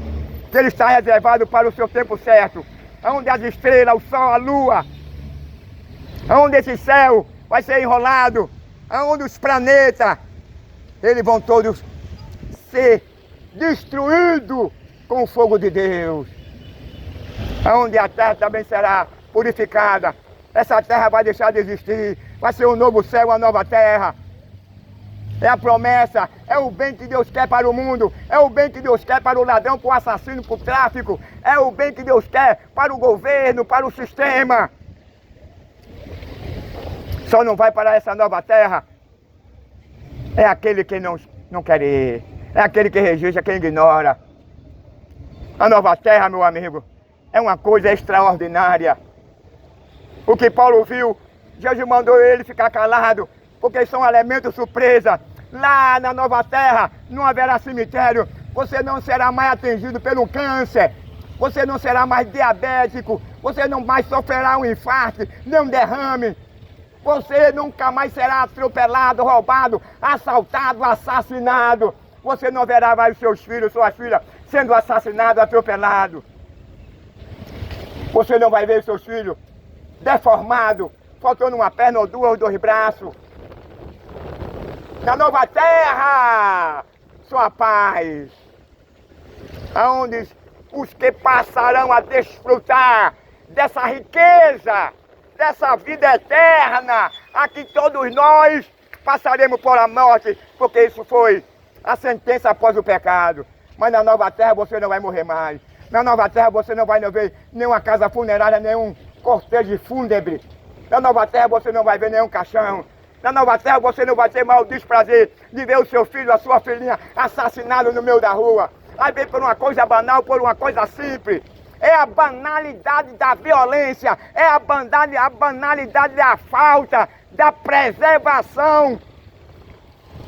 que ele está reservado para o seu tempo certo. Onde as estrelas, o sol, a lua, onde esse céu vai ser enrolado, onde os planetas, eles vão todos ser destruídos com o fogo de Deus. Onde a terra também será purificada. Essa terra vai deixar de existir. Vai ser um novo céu, uma nova terra. É a promessa, é o bem que Deus quer para o mundo, é o bem que Deus quer para o ladrão, para o assassino, para o tráfico, é o bem que Deus quer para o governo, para o sistema. Só não vai para essa nova terra é aquele que não quer ir, é aquele que rejeita, quem ignora. A nova terra, meu amigo, é uma coisa extraordinária. O que Paulo viu, Jesus mandou ele ficar calado, porque são elementos surpresa. Lá na nova terra não haverá cemitério, você não será mais atingido pelo câncer, você não será mais diabético, você não mais sofrerá um infarto, nem um derrame, você nunca mais será atropelado, roubado, assaltado, assassinado, você não verá mais os seus filhos, suas filhas sendo assassinados, atropelados, você não vai ver os seus filhos deformados, faltando uma perna ou duas ou dois braços. Na nova terra, sua paz, aonde os que passarão a desfrutar dessa riqueza, dessa vida eterna, aqui todos nós passaremos por a morte, porque isso foi a sentença após o pecado. Mas na nova terra você não vai morrer mais. Na nova terra você não vai ver nenhuma casa funerária, nenhum cortejo fúnebre. Na nova terra você não vai ver nenhum caixão. Na nova terra você não vai ter mais o desprazer de ver o seu filho, a sua filhinha assassinado no meio da rua. Aí vem por uma coisa banal, por uma coisa simples. É a banalidade da violência, é a banalidade da falta, da preservação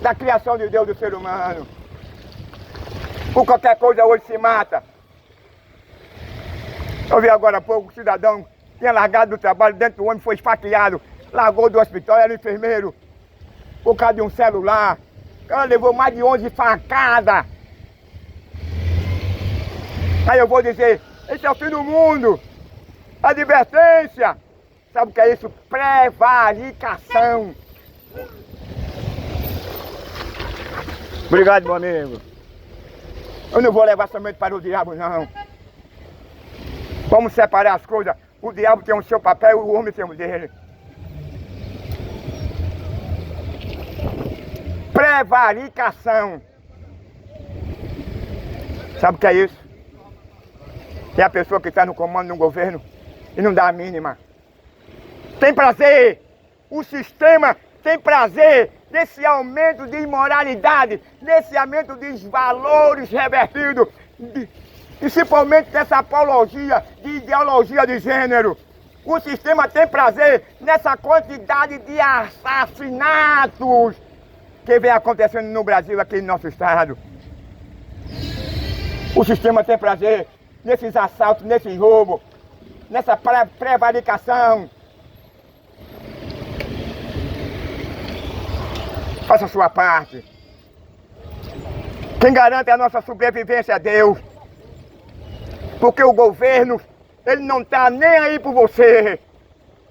da criação de Deus do ser humano. Por qualquer coisa hoje se mata. Eu vi agora há pouco um cidadão tinha largado do trabalho dentro do ônibus, foi esfaqueado. Largou do hospital, era enfermeiro, por causa de um celular. O cara levou mais de 11 facadas. Aí eu vou dizer, esse é o fim do mundo. Advertência. Sabe o que é isso? Prevaricação. Obrigado, meu amigo. Eu não vou levar somente para o diabo, não. Vamos separar as coisas. O diabo tem o seu papel e o homem tem o dele. Prevaricação. Sabe o que é isso? É a pessoa que está no comando do governo e não dá a mínima. Tem prazer. O sistema tem prazer nesse aumento de imoralidade, nesse aumento de valores revertidos, principalmente nessa apologia de ideologia de gênero. O sistema tem prazer nessa quantidade de assassinatos que vem acontecendo no Brasil, aqui no nosso estado. O sistema tem prazer nesses assaltos, nesses roubos, nessa prevaricação. Faça a sua parte. Quem garante a nossa sobrevivência é Deus. Porque o governo, ele não está nem aí por você.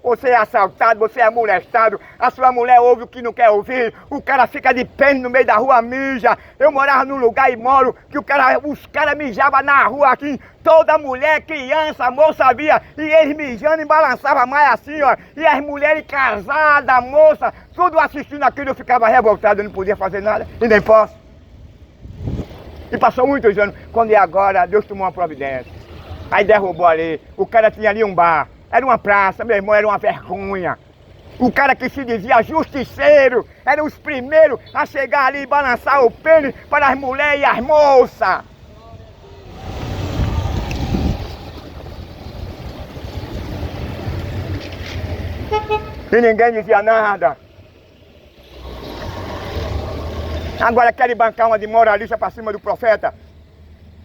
Você é assaltado, você é molestado, a sua mulher ouve o que não quer ouvir, o cara fica de pé no meio da rua, mija. Eu morava num lugar e moro que os caras mijavam na rua aqui, toda mulher, criança, moça via, e eles mijando e balançavam mais assim, ó. E as mulheres casadas, moça, tudo assistindo aquilo, eu ficava revoltado, eu não podia fazer nada, e nem posso. E passou muitos anos, quando agora Deus tomou uma providência. Aí derrubou ali, o cara tinha ali um bar. Era uma praça, meu irmão, era uma vergonha. O cara que se dizia justiceiro, eram os primeiros a chegar ali e balançar o pênis para as mulheres e as moças. E ninguém dizia nada. Agora querem bancar uma de moralista para cima do profeta.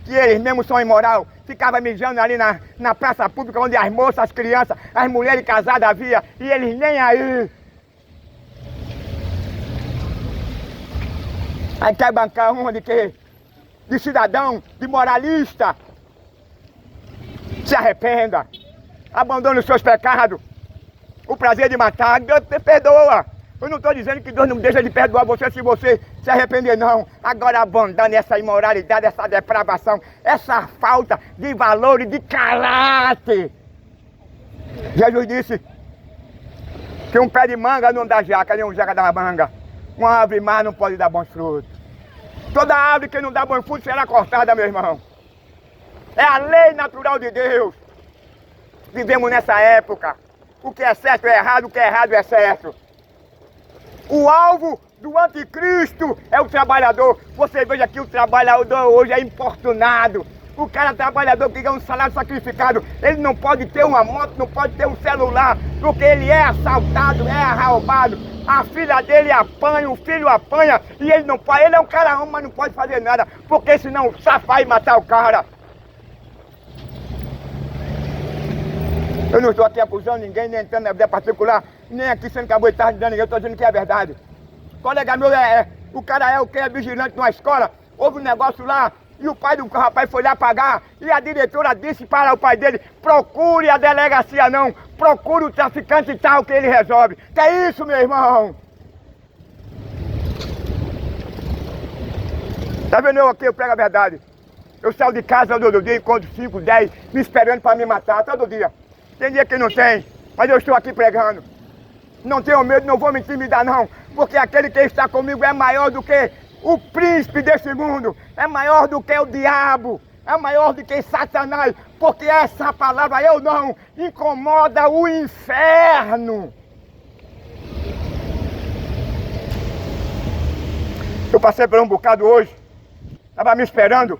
Que eles mesmos são imoral. Ficava mijando ali na praça pública onde as moças, as crianças, as mulheres casadas havia. E eles nem aí. Aí quer bancar uma de quê? De cidadão, de moralista. Se arrependa. Abandone os seus pecados. O prazer de matar, Deus te perdoa. Eu não estou dizendo que Deus não deixa de perdoar você se você se arrepender, não. Agora abandone essa imoralidade, essa depravação, essa falta de valor e de caráter. Jesus disse que um pé de manga não dá jaca, nem um jaca dá manga. Uma árvore má não pode dar bons frutos. Toda árvore que não dá bons frutos será cortada, meu irmão. É a lei natural de Deus. Vivemos nessa época. O que é certo é errado, o que é errado é certo. O alvo do anticristo é o trabalhador. Você veja que o trabalhador hoje é importunado. O cara trabalhador que ganha um salário sacrificado, ele não pode ter uma moto, não pode ter um celular, porque ele é assaltado, é arrombado. A filha dele apanha, o filho apanha, e ele não pode, ele é um cara homem, mas não pode fazer nada, porque senão safar e matar o cara. Eu não estou aqui acusando ninguém, nem entrando na vida particular, nem aqui sendo caboetado de ninguém, eu estou dizendo que é verdade. Colega meu, o cara é o que é vigilante numa escola, houve um negócio lá, e o pai do rapaz foi lá pagar, e a diretora disse para o pai dele, procure a delegacia não, procure o traficante tal que ele resolve. Que é isso, meu irmão? Tá vendo eu aqui, eu prego a verdade. Eu saio de casa todo dia, encontro 5, 10, me esperando para me matar, todo dia. Tem dia que não tem, mas eu estou aqui pregando. Não tenho medo, não vou me intimidar não, porque aquele que está comigo é maior do que o príncipe desse mundo, é maior do que o diabo, é maior do que Satanás, porque essa palavra eu não incomoda o inferno. Eu passei por um bocado hoje, estava me esperando.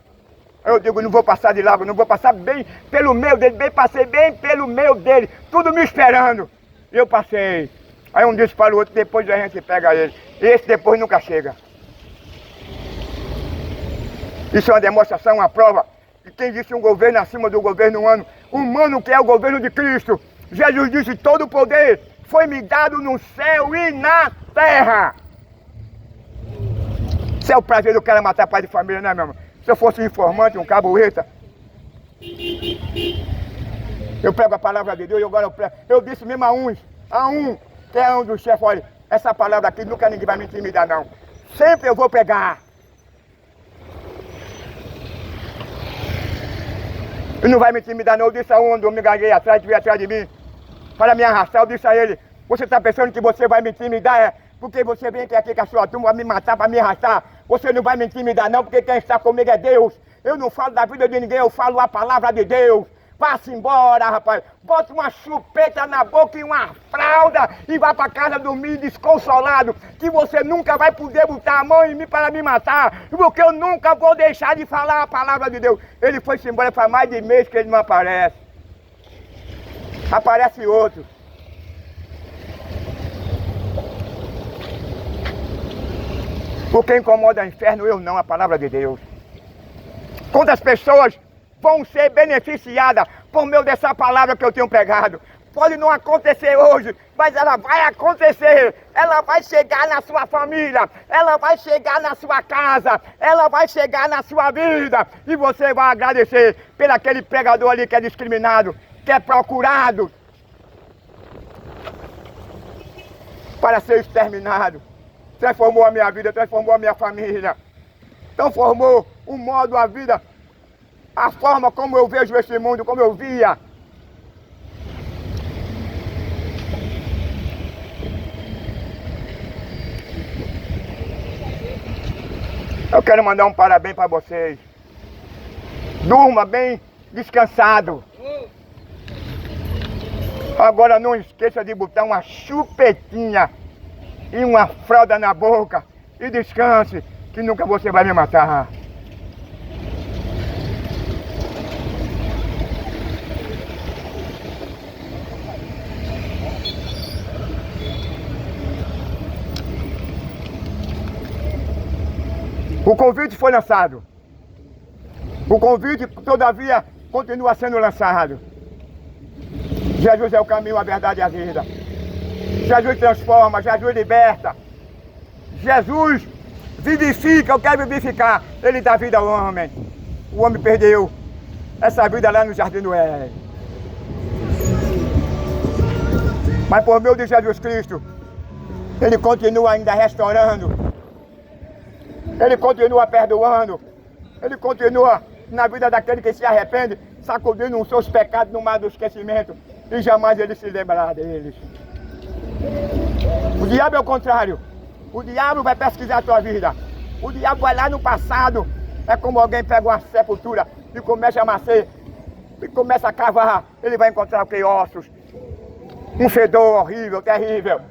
Eu digo, não vou passar de lá, não vou passar bem pelo meio dele, passei bem pelo meio dele, tudo me esperando. Eu passei. Aí um disse para o outro, depois a gente pega ele. E esse depois nunca chega. Isso é uma demonstração, uma prova de que existe um governo acima do governo humano, que é o governo de Cristo. Jesus disse, todo o poder foi me dado no céu e na terra. Isso é o prazer do cara matar pai de família, né, meu irmão? Se eu fosse um informante, um caboeta, eu prego a palavra de Deus e agora eu prego. Eu disse mesmo a um, que é um dos chefes, olha, essa palavra aqui nunca ninguém vai me intimidar não. Sempre eu vou pregar. E não vai me intimidar não. Eu disse a um, onde eu me gaguei atrás, veio atrás de mim, para me arrastar, eu disse a ele, você está pensando que você vai me intimidar, porque você vem aqui com a sua turma, vai me matar, para me arrastar. Você não vai me intimidar não, porque quem está comigo é Deus. Eu não falo da vida de ninguém, eu falo a palavra de Deus. Vá-se embora, rapaz. Bota uma chupeta na boca e uma fralda e vá para casa dormir desconsolado, que você nunca vai poder botar a mão em mim para me matar, porque eu nunca vou deixar de falar a palavra de Deus. Ele foi-se embora, faz mais de mês que ele não aparece. Aparece outro. Porque incomoda o inferno, eu não, a palavra de Deus. Quantas pessoas vão ser beneficiadas por meio dessa palavra que eu tenho pregado? Pode não acontecer hoje, mas ela vai acontecer. Ela vai chegar na sua família, ela vai chegar na sua casa, ela vai chegar na sua vida. E você vai agradecer pelo aquele pregador ali que é discriminado, que é procurado para ser exterminado. Transformou a minha vida, transformou a minha família. Transformou o modo, a vida, a forma como eu vejo esse mundo, como eu via. Eu quero mandar um parabéns para vocês. Durma bem descansado. Agora não esqueça de botar uma chupetinha e uma fralda na boca e descanse, que nunca você vai me matar. O convite foi lançado. O convite, todavia, continua sendo lançado. Jesus é o caminho, a verdade e a vida. Jesus transforma, Jesus liberta. Jesus vivifica, eu quero vivificar. Ele dá vida ao homem. O homem perdeu essa vida lá no Jardim do Éden. Mas por meio de Jesus Cristo, Ele continua ainda restaurando. Ele continua perdoando. Ele continua na vida daquele que se arrepende, sacudindo os seus pecados no mar do esquecimento. E jamais ele se lembrará deles. O diabo é o contrário. O diabo vai pesquisar a tua vida. O diabo vai lá no passado. É como alguém pega uma sepultura e começa a amassar, e começa a cavar. Ele vai encontrar o que? Ossos. Um fedor horrível, terrível.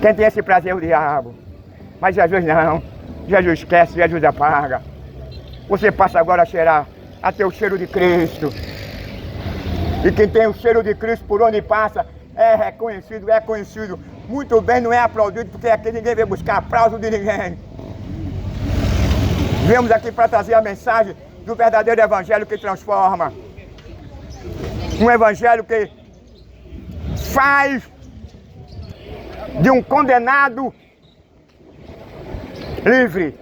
Quem tem esse prazer é o diabo. Mas Jesus não. Jesus esquece, Jesus apaga. Você passa agora a cheirar a ter o cheiro de Cristo. E quem tem o cheiro de Cristo por onde passa é reconhecido, é conhecido. Muito bem, não é aplaudido, porque aqui ninguém veio buscar aplauso de ninguém. Viemos aqui para trazer a mensagem do verdadeiro evangelho que transforma. Um evangelho que faz de um condenado livre,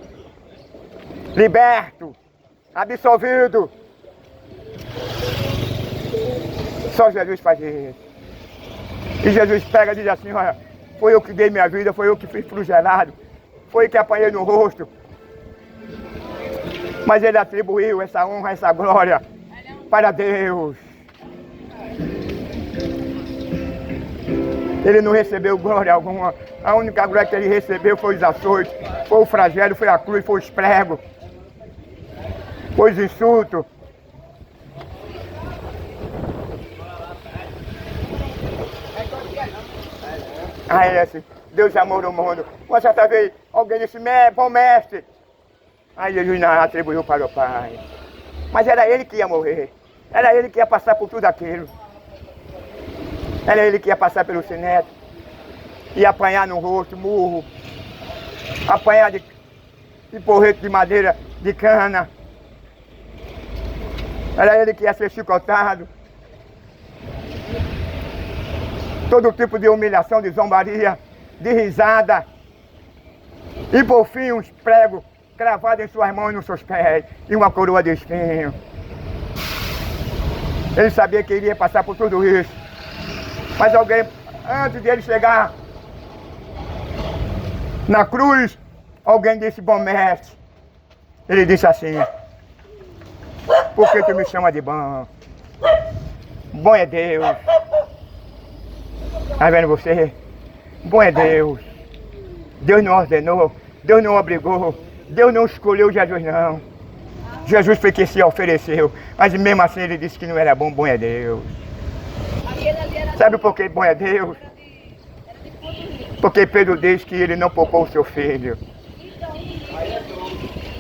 liberto, absolvido. Só Jesus faz isso. E Jesus pega e diz assim, olha, foi eu que dei minha vida, foi eu que fiz flagelado, foi eu que apanhei no rosto. Mas ele atribuiu essa honra, essa glória para Deus. Ele não recebeu glória alguma. A única glória que ele recebeu foi os açoites, foi o flagelo, foi a cruz, foi os pregos, foi os insultos. Aí ele assim, Deus amou o mundo. Uma certa vez alguém disse, bom mestre. Aí Jesus não atribuiu para o Pai. Mas era ele que ia morrer. Era ele que ia passar por tudo aquilo. Era ele que ia passar pelo sinédrio. Ia apanhar no rosto, murro. Apanhar de porrete de madeira, de cana. Era ele que ia ser chicotado. Todo tipo de humilhação, de zombaria, de risada. E por fim uns pregos cravados em suas mãos e nos seus pés. E uma coroa de espinho. Ele sabia que iria passar por tudo isso. Mas alguém, antes de ele chegar na cruz, alguém disse, bom mestre. Ele disse assim, por que tu me chama de bom? Bom é Deus. Tá vendo você? Bom é Deus. Deus não ordenou, Deus não obrigou, Deus não escolheu Jesus não. Jesus foi quem se ofereceu, mas mesmo assim ele disse que não era bom, bom é Deus. Sabe por que bom é Deus? Porque Pedro diz que ele não poupou o seu filho.